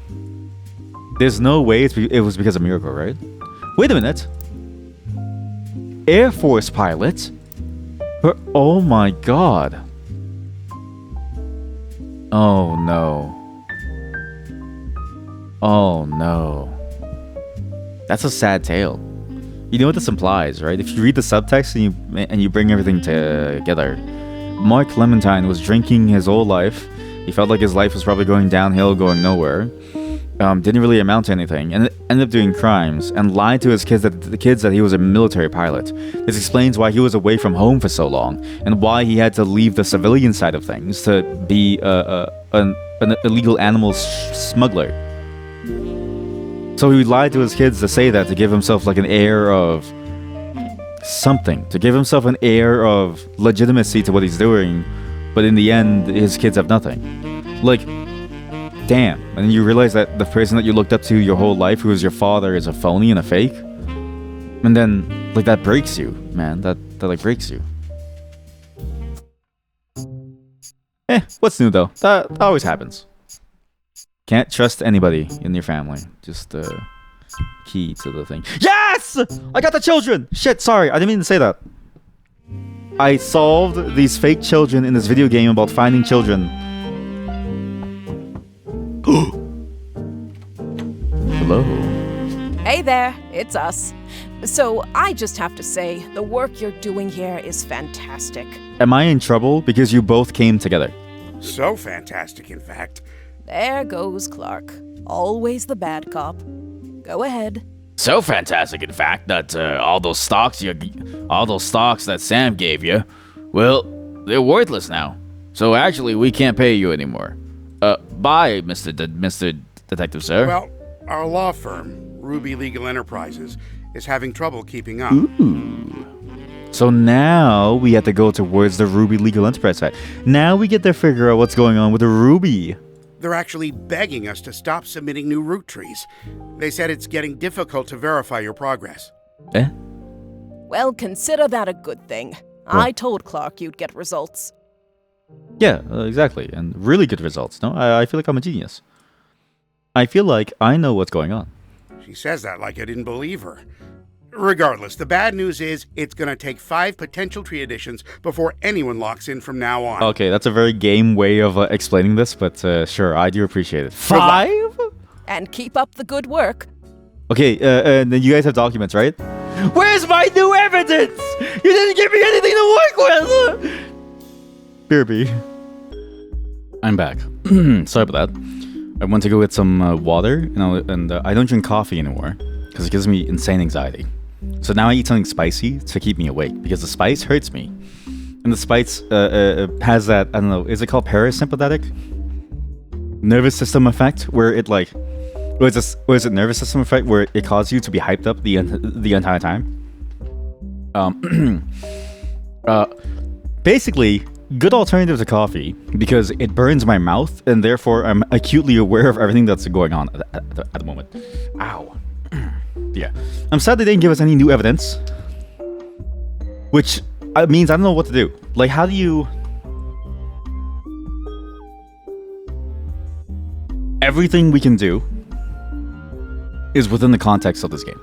There's no way it was because of Miracle, right? Wait a minute. Air Force pilot? Oh my god. Oh no. Oh no. That's a sad tale. You know what this implies, right? If you read the subtext and you bring everything together, Mark Clementine was drinking his whole life. He felt like his life was probably going downhill, going nowhere. Didn't really amount to anything, and ended up doing crimes, and lied to his kids that he was a military pilot. This explains why he was away from home for so long, and why he had to leave the civilian side of things to be an illegal animal smuggler. So he lied to his kids to say that, to give himself like an air of something, to give himself an air of legitimacy to what he's doing, but in the end, his kids have nothing. Like, damn. And then you realize that the person that you looked up to your whole life, who was your father, is a phony and a fake. And then, like, that breaks you, man. That like breaks you. What's new though? That always happens. Can't trust anybody in your family. Just key to the thing. Yes! I got the children! Shit, sorry, I didn't mean to say that. I solved these fake children in this video game about finding children. Hello. Hey there, it's us. So I just have to say, the work you're doing here is fantastic. Am I in trouble because you both came together? So fantastic, in fact. There goes Clark. Always the bad cop. Go ahead. So fantastic, in fact, that all those stocks that Sam gave you, well, they're worthless now. So actually, we can't pay you anymore. Bye, Mr. Detective, sir. Well, our law firm, Ruby Legal Enterprises, is having trouble keeping up. Ooh. So now we have to go towards the Ruby Legal Enterprise side. Now we get to figure out what's going on with the Ruby. They're actually begging us to stop submitting new root trees. They said it's getting difficult to verify your progress. Eh? Well, consider that a good thing. I told Clark you'd get results. Yeah, exactly. And really good results. No, I feel like I'm a genius. I feel like I know what's going on. She says that like I didn't believe her. Regardless, the bad news is it's going to take 5 potential tree additions before anyone locks in from now on. Okay, that's a very game way of explaining this, but sure, I do appreciate it. 5? And keep up the good work. Okay, and then you guys have documents, right? Where's my new evidence? You didn't give me anything to work with! BRB. I'm back. Sorry about that. I went to go get some water, and I don't drink coffee anymore because it gives me insane anxiety. So now I eat something spicy to keep me awake because the spice hurts me. And the spice has that, I don't know, is it called parasympathetic nervous system effect where it like, or is it nervous system effect where it causes you to be hyped up the entire time? Basically, good alternative to coffee because it burns my mouth and therefore I'm acutely aware of everything that's going on at the moment. Ow. Yeah. I'm sad they didn't give us any new evidence, which means I don't know what to do. Like, how do you... Everything we can do is within the context of this game.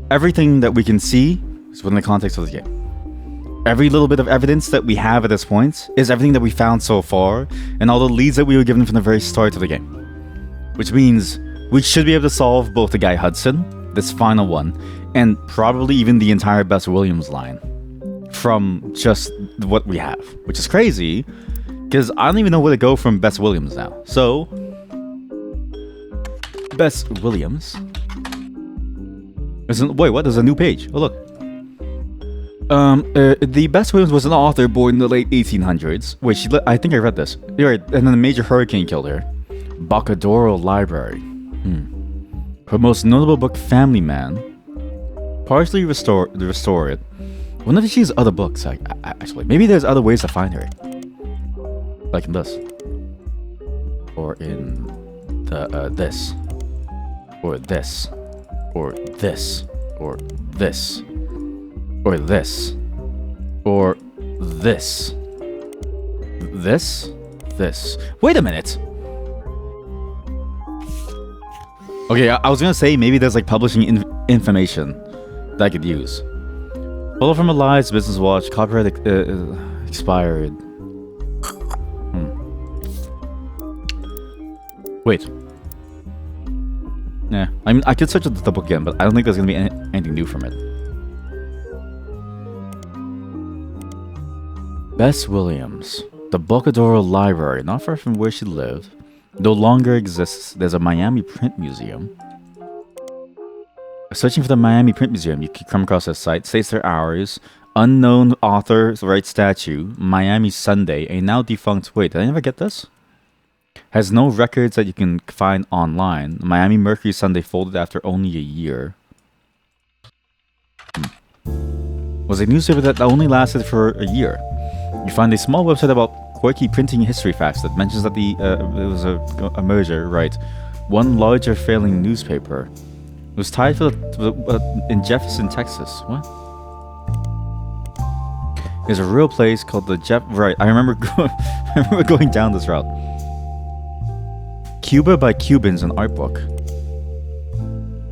Everything that we can see is within the context of this game. Every little bit of evidence that we have at this point is everything that we found so far, and all the leads that we were given from the very start of the game. Which means we should be able to solve both the Guy Hudson, this final one, and probably even the entire Bess Williams line from just what we have. Which is crazy, because I don't even know where to go from Bess Williams now. So, Bess Williams. Wait, what? There's a new page. Oh, look. The Bess Williams was an author born in the late 1800s. Wait, I think I read this. You're right. And then a major hurricane killed her. Bocadoro Library. Her most notable book, Family Man, partially restored. I wonder if she has other books. Actually, maybe there's other ways to find her. Like in this. Or in the, this. Or this. Or this. Or this. Or this. Or this. This? This. Wait a minute! Okay, I was gonna say maybe there's like publishing information that I could use. Follow from Elias, Business Watch, copyright expired. Wait. Yeah, I mean, I could search the book again, but I don't think there's gonna be anything new from it. Bess Williams. The Bocadoro Library, not far from where she lived, no longer exists. There's a Miami Print Museum. Searching for the Miami Print Museum, you could come across a site. States their hours. Unknown author, right statue. Miami Sunday, a now defunct... Wait, did I never get this? Has no records that you can find online. Miami Mercury Sunday folded after only a year. Was a newspaper that only lasted for a year. You find a small website about quirky printing history facts that mentions that it was a merger, right? One larger failing newspaper. It was tied for in Jefferson, Texas. What? There's a real place called the Right, I remember going down this route. Cuba by Cubans, an art book.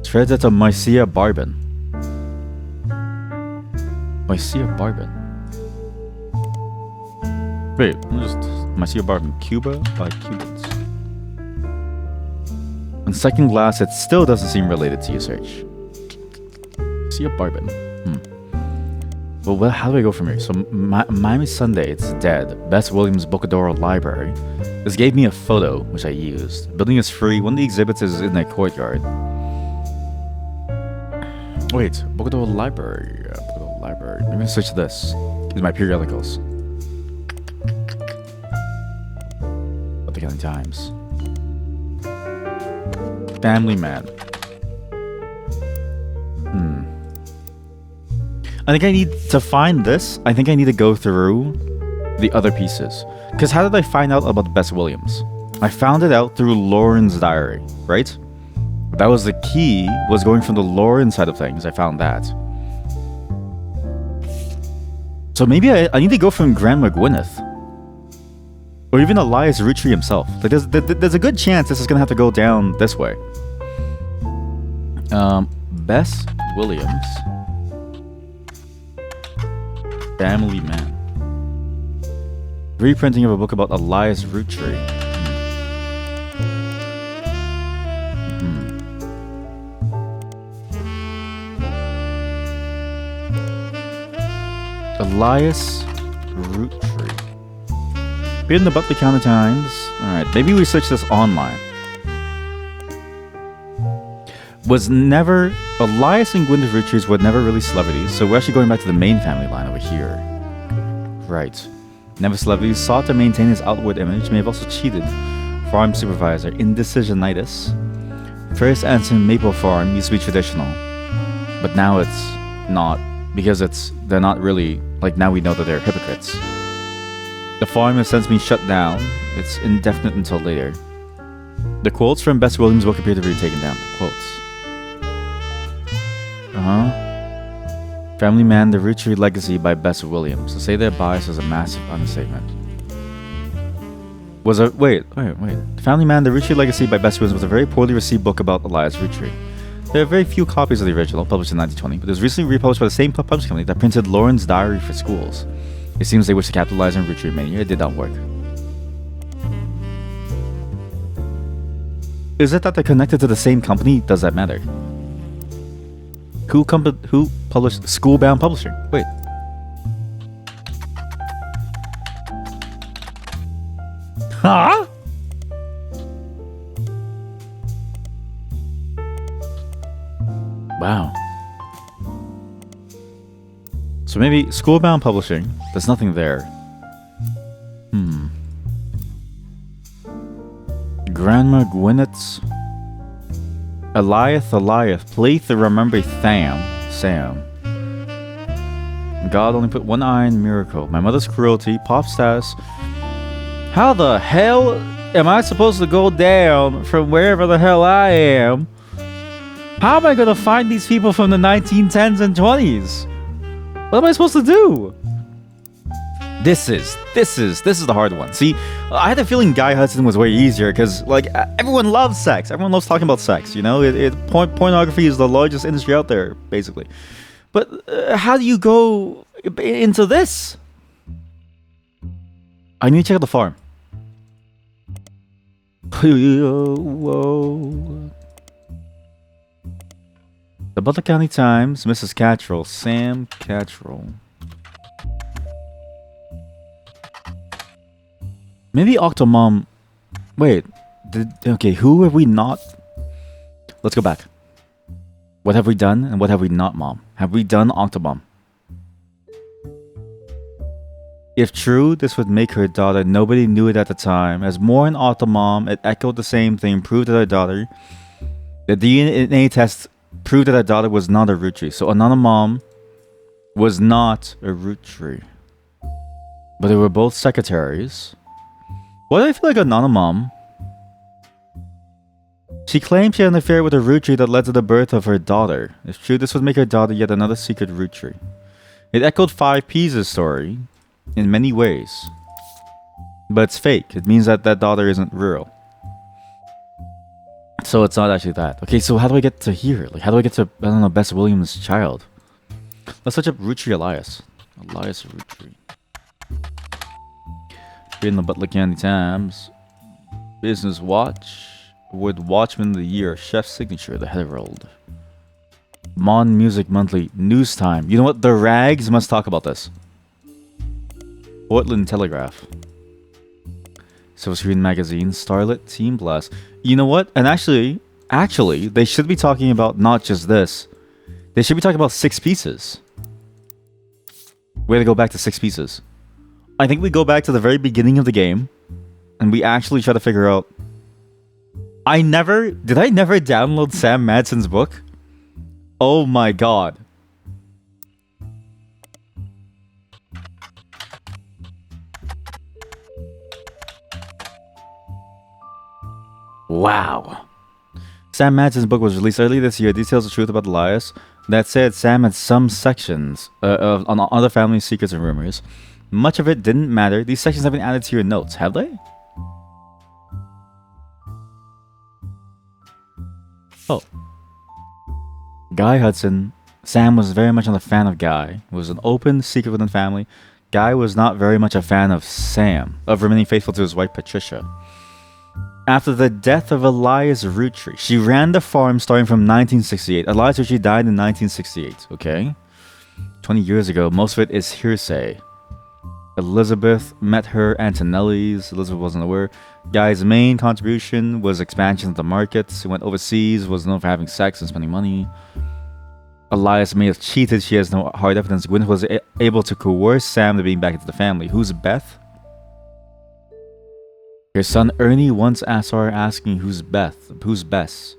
Threads at a Mycia Barbin. Mycia Barbin. Wait, Mycia Barbin. Cuba by Cubans. On second glance, it still doesn't seem related to your search. Mycia Barbin. Well, how do I go from here? So, Miami Sunday, it's dead. Bess Williams Bocadoro Library. This gave me a photo, which I used. Building is free. One of the exhibits is in a courtyard. Wait, Bocadoro Library. Yeah, Bocadoro Library. Let me switch to this. These are my periodicals. What the County Times. Family Man. I think I need to find this. I think I need to go through the other pieces. Because how did I find out about Bess Williams? I found it out through Lauren's diary, right? That was the key, was going from the Lauren side of things. I found that. So maybe I need to go from Grandma Gwyneth. Or even Elias Rootree himself. Like there's a good chance this is gonna have to go down this way. Bess Williams. Family Man. Reprinting of a book about Elias Rootree. Elias Rootree. Appeared in the Butler County Times. Alright, maybe we search this online. Was never... Elias and Gwyneth Roottrees were never really celebrities, so we're actually going back to the main family line over here. Right. Never celebrities, sought to maintain his outward image, may have also cheated. Farm supervisor, indecisionitis. First Anson Maple Farm used to be traditional, but now it's not, because they're not really, like now we know that they're hypocrites. The farm has since been shut down. It's indefinite until later. The quotes from Bess Williams' book appear to be taken down. The quotes. Family Man, The Rootree Legacy by Bess Williams. To say their bias is a massive understatement. Wait. Family Man, The Rootree Legacy by Bess Williams was a very poorly received book about Elias Rootree. There are very few copies of the original, published in 1920, but it was recently republished by the same publishing company that printed Lauren's diary for schools. It seems they wished to capitalize on Roottreemania. It did not work. Is it that they're connected to the same company? Does that matter? Who published Schoolbound Publishing? Wait. Huh? Wow. So maybe Schoolbound Publishing. There's nothing there. Grandma Gwyneth's Eliath, Plaith the Remember Sam. God only put one eye in miracle. My mother's cruelty, pop status. How the hell am I supposed to go down from wherever the hell I am? How am I gonna find these people from the 1910s and 20s? What am I supposed to do? This is the hard one. See, I had a feeling Guy Hudson was way easier because, like, everyone loves sex. Everyone loves talking about sex. You know, pornography is the largest industry out there, basically. But how do you go into this? I need to check out the farm. Whoa. The Butler County Times, Mrs. Cattrall, Sam Cattrall. Maybe Octomom. Wait. Okay, who have we not? Let's go back. What have we done and what have we not, Mom? Have we done Octomom? If true, this would make her daughter. Nobody knew it at the time. As more in Octomom, it echoed the same thing, proved that her daughter. The DNA test proved that her daughter was not a Rootree. So Anonymom was not a Rootree. But they were both secretaries. Why do I feel like Anonymom? She claimed she had an affair with a Rootree that led to the birth of her daughter. If true, this would make her daughter yet another secret Rootree. It echoed 5P's story in many ways. But it's fake. It means that that daughter isn't real. So it's not actually that. Okay, so how do I get to here? Like, how do I get to, I don't know, Bess Williams' child? Let's search up Rootree Elias. Elias Rootree. In the Butler County Times, Business Watch, Award Watchman of the Year, Chef's Signature, The Herald, Mon Music Monthly, News Time. You know what? The Rags must talk about this. Portland Telegraph, Silver Screen Magazine, Starlit, Team Blast. You know what? And actually, they should be talking about not just this. They should be talking about 6 pieces. Way to go back to 6 pieces. I think we go back to the very beginning of the game and we actually try to figure out. Did I never download Sam Madsen's book? Oh my god. Wow. Sam Madsen's book was released early this year. Details the truth about Elias. That said, Sam had some sections on other family secrets and rumors. Much of it didn't matter. These sections have been added to your notes, have they? Oh. Guy Hudson. Sam was very much not a fan of Guy. It was an open secret within the family. Guy was not very much a fan of Sam, of remaining faithful to his wife Patricia. After the death of Elias Roottrees, she ran the farm starting from 1968. Elias Roottrees died in 1968, okay? 20 years ago, most of it is hearsay. Elizabeth met her Antonelli's. Elizabeth wasn't aware. Guy's main contribution was expansion of the markets. He went overseas, was known for having sex and spending money. Elias may have cheated. She has no hard evidence. Gwyneth was able to coerce Sam to being back into the family. Who's Beth? Your son Ernie once asked her asking who's Beth? Who's Bess?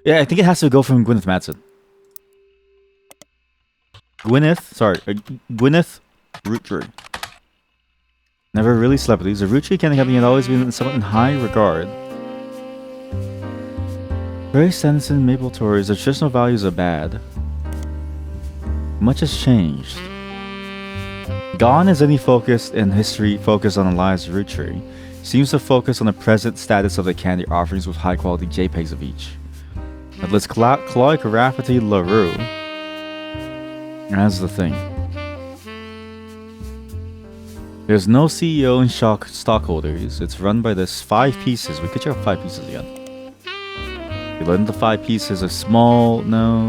Yeah, I think it has to go from Gwyneth Madsen. Gwyneth Roottrees. Never really slept with these. The Roottrees kind of company had always been somewhat in high regard. Very Stenson, Maple Tories, the traditional values are bad. Much has changed. Gone is any focus in history focused on Elias Roottrees. Seems to focus on the present status of the candy offerings with high quality JPEGs of each. It lists Chloe Rafferty LaRue as the thing. There's no CEO and stockholders. It's run by this 5 pieces. We could check out 5 pieces again. We learned the 5 pieces are small. No.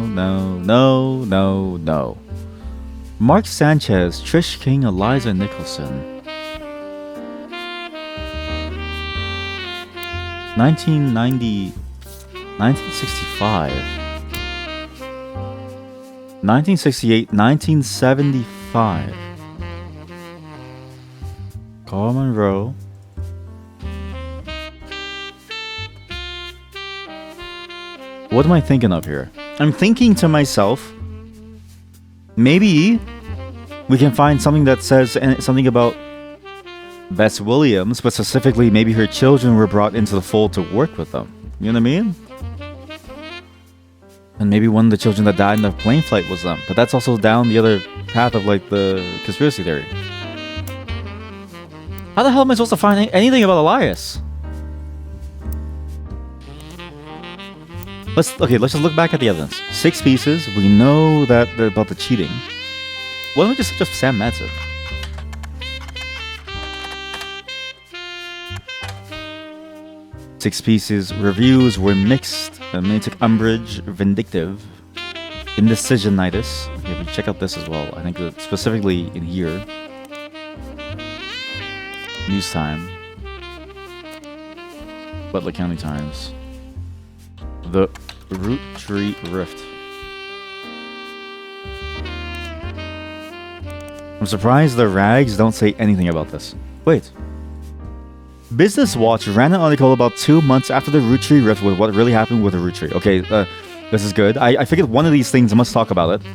Mark Sanchez, Trish King, Eliza Nicholson. 1990, 1965, 1968, 1975. Carl Monroe. What am I thinking of here? I'm thinking to myself, maybe we can find something that says something about Bess Williams, but specifically maybe her children were brought into the fold to work with them. You know what I mean? And maybe one of the children that died in the plane flight was them. But that's also down the other path of like the conspiracy theory. How the hell am I supposed to find anything about Elias? Let's just look back at the evidence. 6 pieces. We know that about the cheating. Why don't we just search up Sam Madsen? Six pieces. Reviews were mixed. Many took umbrage, vindictive, indecisionitis. Okay, we check out this as well. I think that specifically in here. News Time. Butler County Times. The Roottrees Rift. I'm surprised the rags don't say anything about this. Wait. Business Watch ran an article about 2 months after the Roottrees Rift with what really happened with the Roottrees. Okay, this is good. I figured one of these things must talk about it.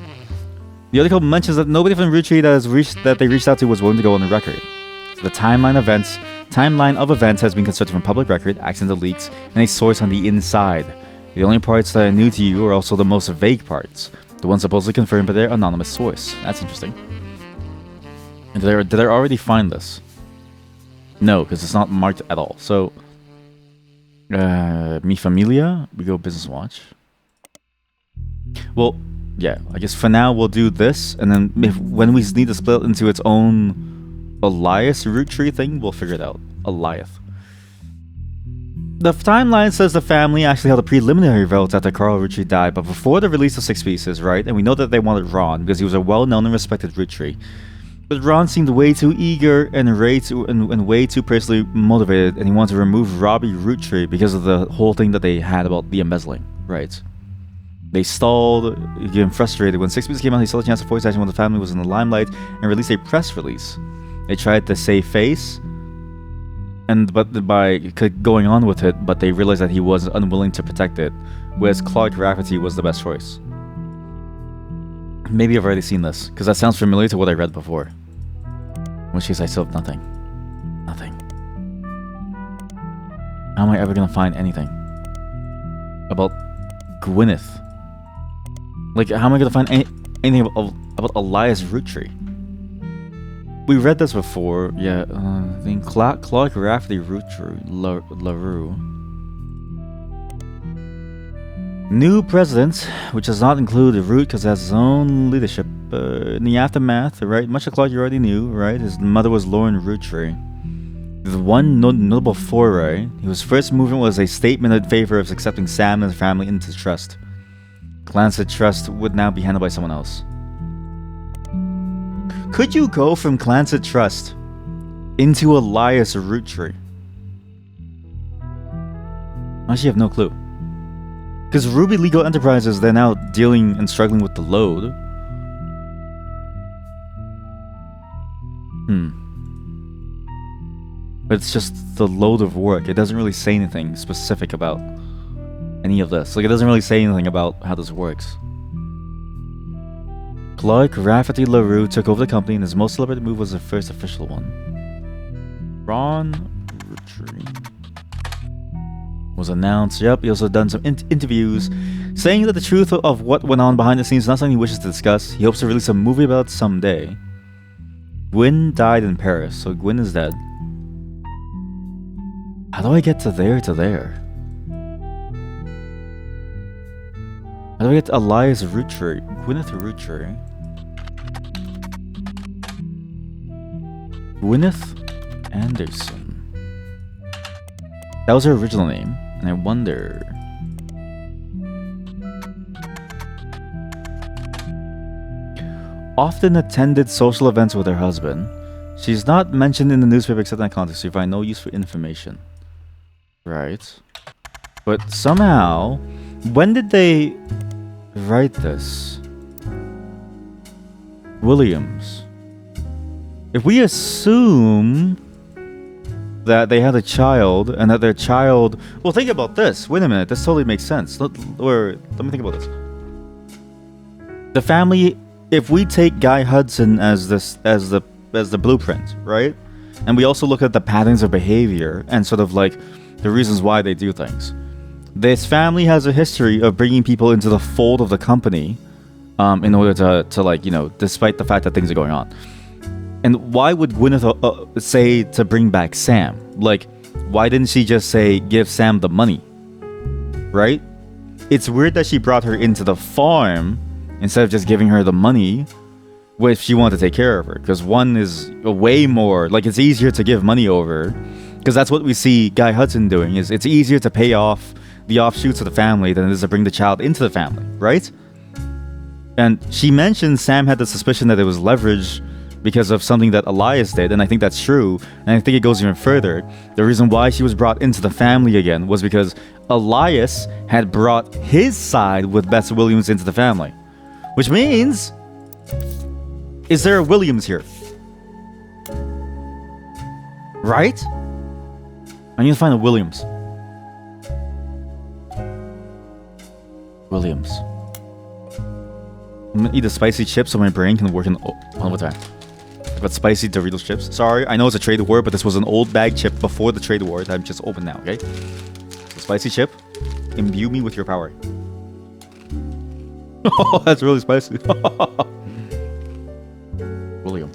The article mentions that nobody from Roottrees that they reached out to was willing to go on the record. The timeline of events has been constructed from public record, accidental leaks, and a source on the inside. The only parts that are new to you are also the most vague parts, the ones supposedly confirmed by their anonymous source. That's interesting. And did I already find this? No, because it's not marked at all. So, Mi Familia, we go Business Watch. Well, yeah, I guess for now we'll do this, and then when we need to split into its own Elias Roottrees thing, we'll figure it out. Elias. The timeline says the family actually held a preliminary vote after Carl Roottrees died, but before the release of 6 pieces, right? And we know that they wanted Ron because he was a well-known and respected Roottrees. But Ron seemed way too eager and way too personally motivated, and he wanted to remove Robbie Roottrees because of the whole thing that they had about the embezzling, right? They stalled, getting frustrated. When 6 pieces came out, he saw the chance to force action when the family was in the limelight and released a press release. They tried to save face, but by going on with it, but they realized that he was unwilling to protect it, whereas Clark Rafferty was the best choice. Maybe I've already seen this, because that sounds familiar to what I read before. In which case I still have nothing. Nothing. How am I ever gonna find anything? about Gwyneth. Like, how am I gonna find anything about Elias Rootree? We read this before. Yeah, then Clark Rafferty Rootree LaRue. New president, which does not include Root because it has its own leadership. In the aftermath, right? Much like Clark you already knew, right? His mother was Lauren Rootree. The one notable foray, his first movement was a statement in favor of accepting Sam and his family into trust. Clancy Trust would now be handled by someone else. Could you go from Clancy Trust into Elias Rootree? I actually have no clue. Because Ruby Legal Enterprises, they're now dealing and struggling with the load. But it's just the load of work. It doesn't really say anything specific about any of this. Like, it doesn't really say anything about how this works. Clark Rafferty LaRue took over the company, and his most celebrated move was the first official one. Ron Rootree was announced. Yep, he also done some interviews saying that the truth of what went on behind the scenes is not something he wishes to discuss. He hopes to release a movie about it someday. Gwyn died in Paris, so Gwyn is dead. How do I get to there to there? How do I get to Elias Rootree? Gwyneth Rootree? Gwyneth Anderson. That was her original name, and I wonder... Often attended social events with her husband. She's not mentioned in the newspaper except in that context, so you find no useful information. Right. But somehow, when did they write this? Williams. If we assume that they had a child and that their child... Well, think about this. Wait a minute. This totally makes sense. Let me think about this. The family... If we take Guy Hudson as the blueprint, right? And we also look at the patterns of behavior and sort of like the reasons why they do things. This family has a history of bringing people into the fold of the company in order to like, you know, despite the fact that things are going on. And why would Gwyneth say to bring back Sam? Like, why didn't she just say, give Sam the money? Right? It's weird that she brought her into the farm instead of just giving her the money, which she wanted to take care of her. Because one is way more, like, it's easier to give money over. Because that's what we see Guy Hudson doing, is it's easier to pay off the offshoots of the family than it is to bring the child into the family, right? And she mentioned Sam had the suspicion that it was leverage because of something that Elias did, and I think that's true, and I think it goes even further. The reason why she was brought into the family again was because Elias had brought his side with Bess Williams into the family. Which means... Is there a Williams here? Right? I need to find a Williams. Williams. I'm gonna eat the spicy chips so my brain can work in one more time. I've got spicy Doritos chips. Sorry, I know it's a trade war, but this was an old bag chip before the trade war. I'm just open now, okay? So spicy chip. Imbue me with your power. Oh, that's really spicy. William.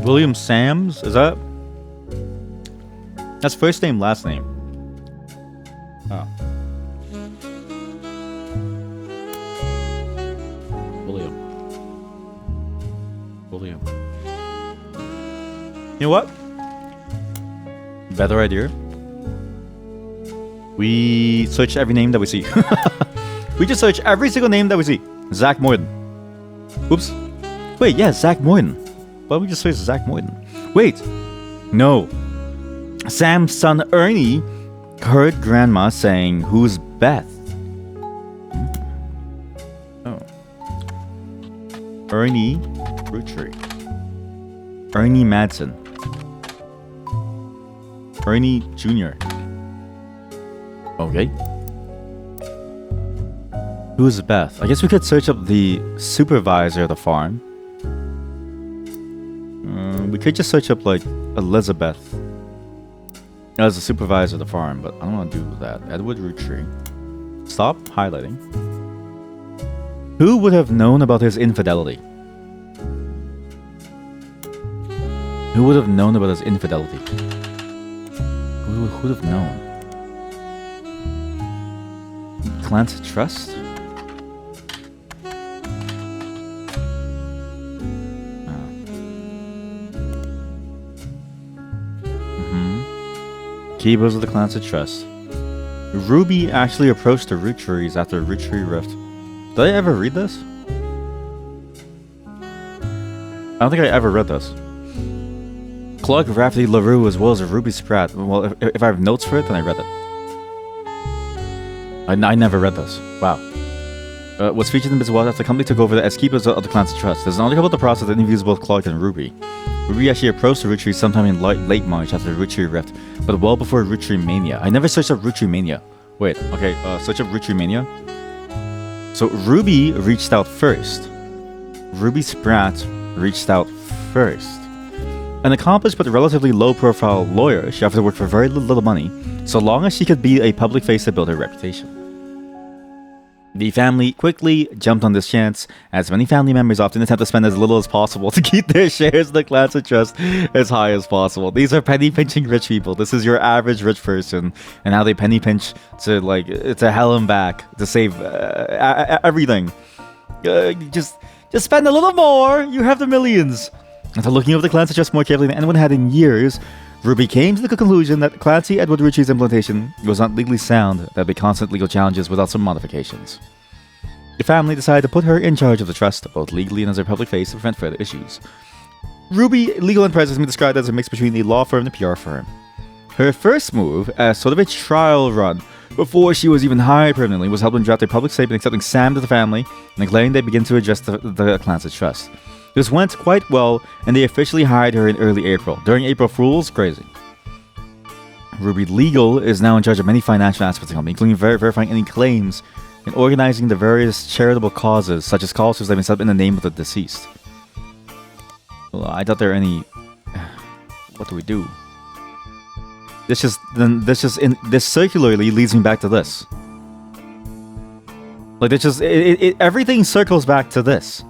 William Sams? Is that? That's first name, last name. Oh. William. You know what? Better idea. We search every name that we see. We just search every single name that we see. Zach Morton. Oops. Wait, yeah, Zach Morton. Why don't we just search Zach Morton? Wait. No. Sam's son Ernie heard Grandma saying, "Who's Beth?" Oh. Ernie Roottrees. Ernie Madsen. Ernie Jr. Okay. Who's Beth? I guess we could search up the supervisor of the farm. We could just search up, like, Elizabeth as the supervisor of the farm, but I don't want to do that. Edward Roottrees. Stop highlighting. Who would have known about his infidelity? Who would have known about his infidelity? Who would have known? Clancy Trust? Keepers of the Clancy Trust. Ruby actually approached the Roottrees after Roottrees Rift. Did I ever read this? I don't think I ever read this. Clark Rafferty LaRue as well as Ruby Spratt. Well, if I have notes for it, then I read it. I never read this. Wow. Was featured in this was after the company took over as keepers of the Clancy Trust. There's an article about the process that interviews both Clark and Ruby. Ruby actually approached the Roottrees sometime in late March after the Roottrees Rift, but well before Roottreemania. I never searched up Roottreemania. Wait, okay, search up Roottreemania. So Ruby reached out first. Ruby Spratt reached out first. An accomplished but relatively low-profile lawyer, she offered to work for very little money, so long as she could be a public face to build her reputation. The family quickly jumped on this chance, as many family members often attempt to spend as little as possible to keep their shares in the Clancy Trust as high as possible. These are penny-pinching rich people. This is your average rich person, and how they penny-pinch to hell and back to save everything. Just spend a little more. You have the millions. After looking over the Clancy Trust more carefully than anyone had in years, Ruby came to the conclusion that Clancy Edward Roottrees' implementation was not legally sound. There'd be constant legal challenges without some modifications. The family decided to put her in charge of the trust, both legally and as a public face, to prevent further issues. Ruby, legal enterprise, has been described as a mix between a law firm and a PR firm. Her first move, as sort of a trial run, before she was even hired permanently, was helping draft a public statement accepting Sam to the family and declaring they begin to address the Clancy Trust. This went quite well, and they officially hired her in early April. During April Fools, crazy. Ruby Legal is now in charge of many financial aspects of the company, including verifying any claims and organizing the various charitable causes, such as causes that have been set up in the name of the deceased. Well, I doubt there are any. What do we do? This circularly leads me back to this. Like, everything circles back to this.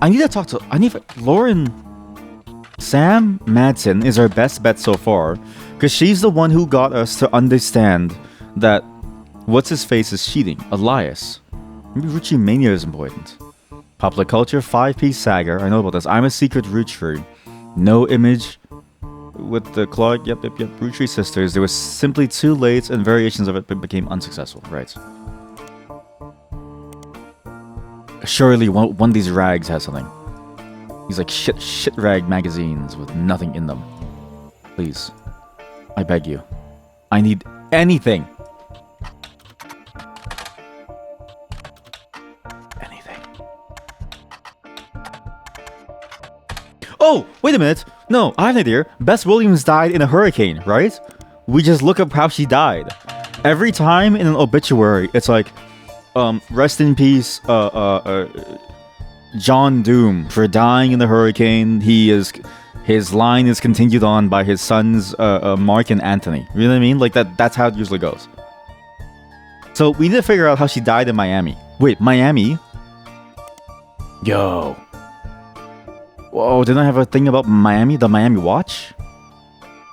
I need Lauren. Sam Madsen is our best bet so far, because she's the one who got us to understand that what's-his-face is cheating. Elias. Maybe Roottreemania is important. Popular culture, 5-piece saga. I know about this. I'm a secret Roottrees. No image with the Clark. Yep. Roottrees sisters. There was simply 2 late and variations of it, but became unsuccessful. Right. Surely one of these rags has something. These like shit rag magazines with nothing in them. Please. I beg you. I need anything. Anything. Oh, wait a minute. No, I have an idea. Bess Williams died in a hurricane, right? We just look up how she died. Every time in an obituary, it's like, rest in peace, John Doom for dying in the hurricane. His line is continued on by his sons, Mark and Anthony. You know what I mean? Like that's how it usually goes. So we need to figure out how she died in Miami. Wait, Miami? Yo. Whoa, didn't I have a thing about Miami? The Miami Watch?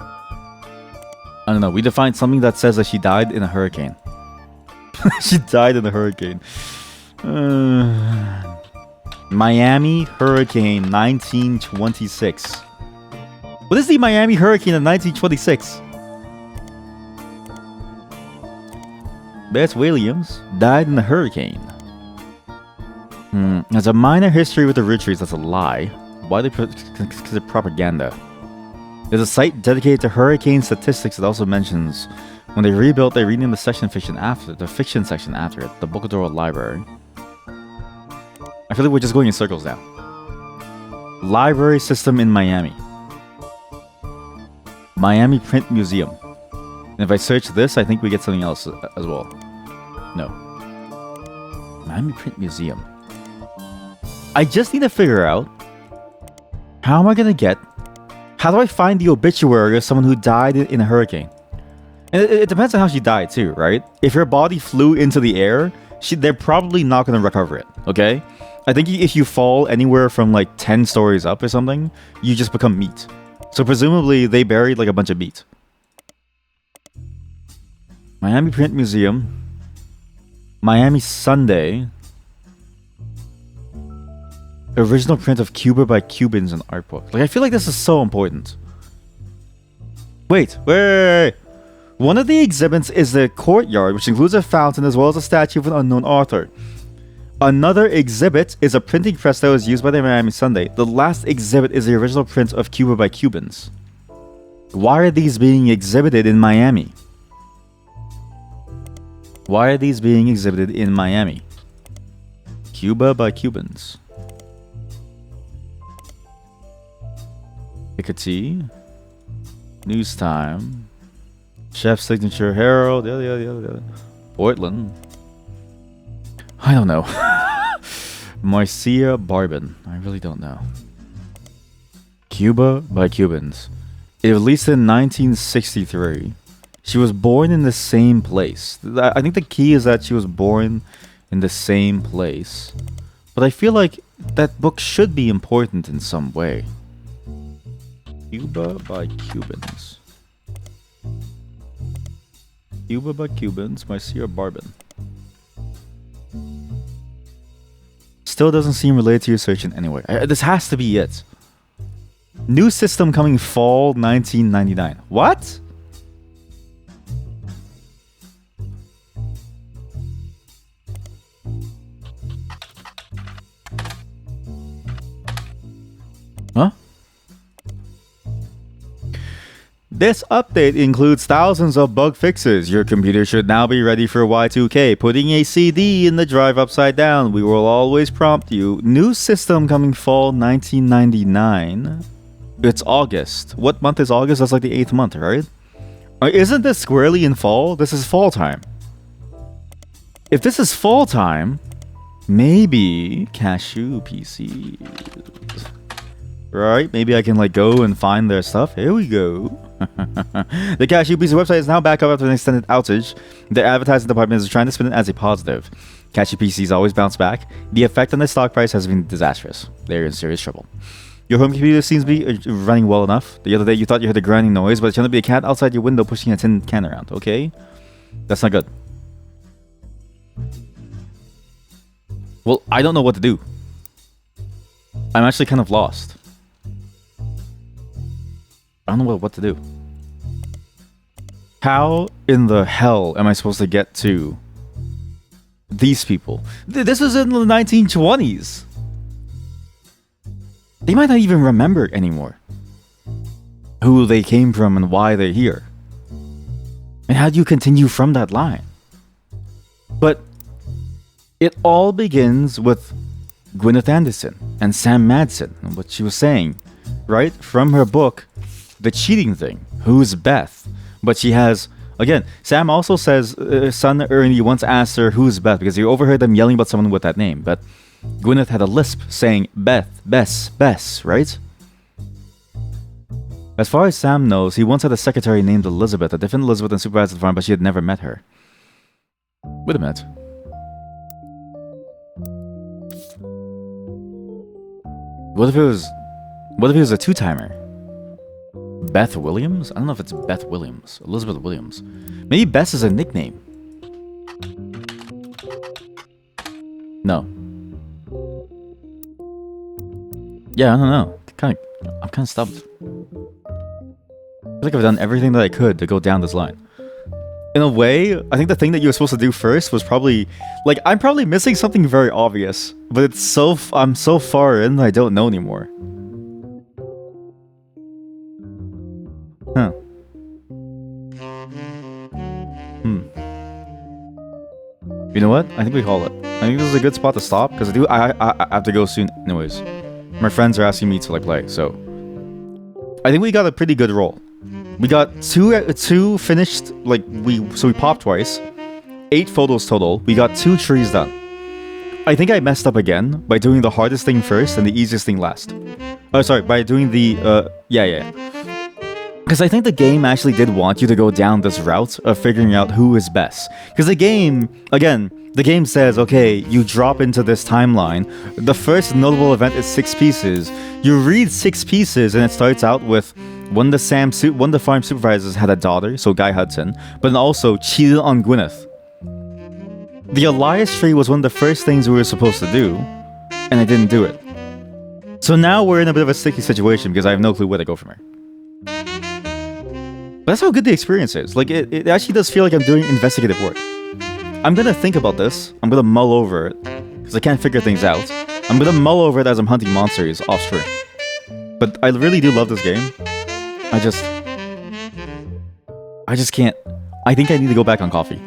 I don't know. We defined something that says that she died in a hurricane. She died in a hurricane. Miami Hurricane 1926. What is the Miami Hurricane of 1926? Bess Williams died in a hurricane. There's a minor history with the Roottrees. That's a lie. Why do they consider propaganda? There's a site dedicated to hurricane statistics that also mentions when they rebuilt, they renamed the fiction section after it, the Bocadoro Library. I feel like we're just going in circles now. Library system in Miami. Miami Print Museum. And if I search this, I think we get something else as well. No. Miami Print Museum. I just need to figure out, how am I gonna get... How do I find the obituary of someone who died in a hurricane? And it depends on how she died too, right? If her body flew into the air, they're probably not gonna recover it, okay? I think if you fall anywhere from like 10 stories up or something, you just become meat. So presumably they buried like a bunch of meat. Miami Print Museum. Miami Sunday. Original print of Cuba by Cubans in art book. Like, I feel like this is so important. Wait. One of the exhibits is the courtyard, which includes a fountain as well as a statue of an unknown author. Another exhibit is a printing press that was used by the Miami Sunday. The last exhibit is the original print of Cuba by Cubans. Why are these being exhibited in Miami? Why are these being exhibited in Miami? Cuba by Cubans. Hickory, News Time, Chef's Signature, Herald, the Portland. I don't know. Marcia Barbin. I really don't know. Cuba by Cubans. It was released in 1963. She was born in the same place. I think the key is that she was born in the same place. But I feel like that book should be important in some way. Cuba by Cubans. Cuba by Cubans, Marcia Barbin. Still doesn't seem related to your search in any way. This has to be it. New system coming fall 1999. What? Huh? This update includes thousands of bug fixes. Your computer should now be ready for Y2K. Putting a CD in the drive upside down. We will always prompt you. New system coming fall 1999. It's August. What month is August? That's like the 8th month, right? Isn't this squarely in fall? This is fall time. If this is fall time, maybe Cashew PCs. Right? Maybe I can like go and find their stuff. Here we go. The Cashew PC website is now back up after an extended outage. The advertising department is trying to spin it as a positive. Cashew PCs always bounce back. The effect on the stock price has been disastrous. They're in serious trouble. Your home computer seems to be running well enough. The other day you thought you heard a grinding noise, but it turned out to be a cat outside your window pushing a tin can around, okay? That's not good. Well, I don't know what to do. I'm actually kind of lost. I don't know what to do. How in the hell am I supposed to get to these people? This was in the 1920s. They might not even remember anymore who they came from and why they're here. And how do you continue from that line? But it all begins with Gwyneth Anderson and Sam Madsen and what she was saying, right? From her book, The Cheating Thing. Who's Beth? But she has, again, Sam also says son Ernie once asked her who's Beth because he overheard them yelling about someone with that name. But Gwyneth had a lisp saying Beth, Bess, right? As far as Sam knows, he once had a secretary named Elizabeth, a different Elizabeth than supervisor at the farm, but she had never met her. Wait a minute. What if it was a two-timer? Beth Williams? I don't know if it's Beth Williams. Elizabeth Williams. Maybe Bess is a nickname. No. Yeah, I don't know. I'm kind of stumped. I feel like I've done everything that I could to go down this line. In a way, I think the thing that you were supposed to do first was probably... Like, I'm probably missing something very obvious. But it's I'm so far in that I don't know anymore. Huh. You know what? I think we call it. I think this is a good spot to stop, because I have to go soon anyways. My friends are asking me to like play, so... I think we got a pretty good roll. We got two finished, like, we popped twice. 8 photos total. We got 2 trees done. I think I messed up again by doing the hardest thing first and the easiest thing last. Oh, sorry, by doing the, yeah. Because I think the game actually did want you to go down this route of figuring out who is best. Because the game, again, the game says, okay, you drop into this timeline. The first notable event is 6 pieces. You read 6 pieces and it starts out with one of the farm supervisors had a daughter, so Guy Hudson, but then also cheated on Gwyneth. The Elias tree was one of the first things we were supposed to do, and I didn't do it. So now we're in a bit of a sticky situation because I have no clue where to go from here. But that's how good the experience is. Like, it actually does feel like I'm doing investigative work. I'm gonna think about this. I'm gonna mull over it, because I can't figure things out. I'm gonna mull over it as I'm hunting monsters off stream. But I really do love this game. I just can't. I think I need to go back on coffee.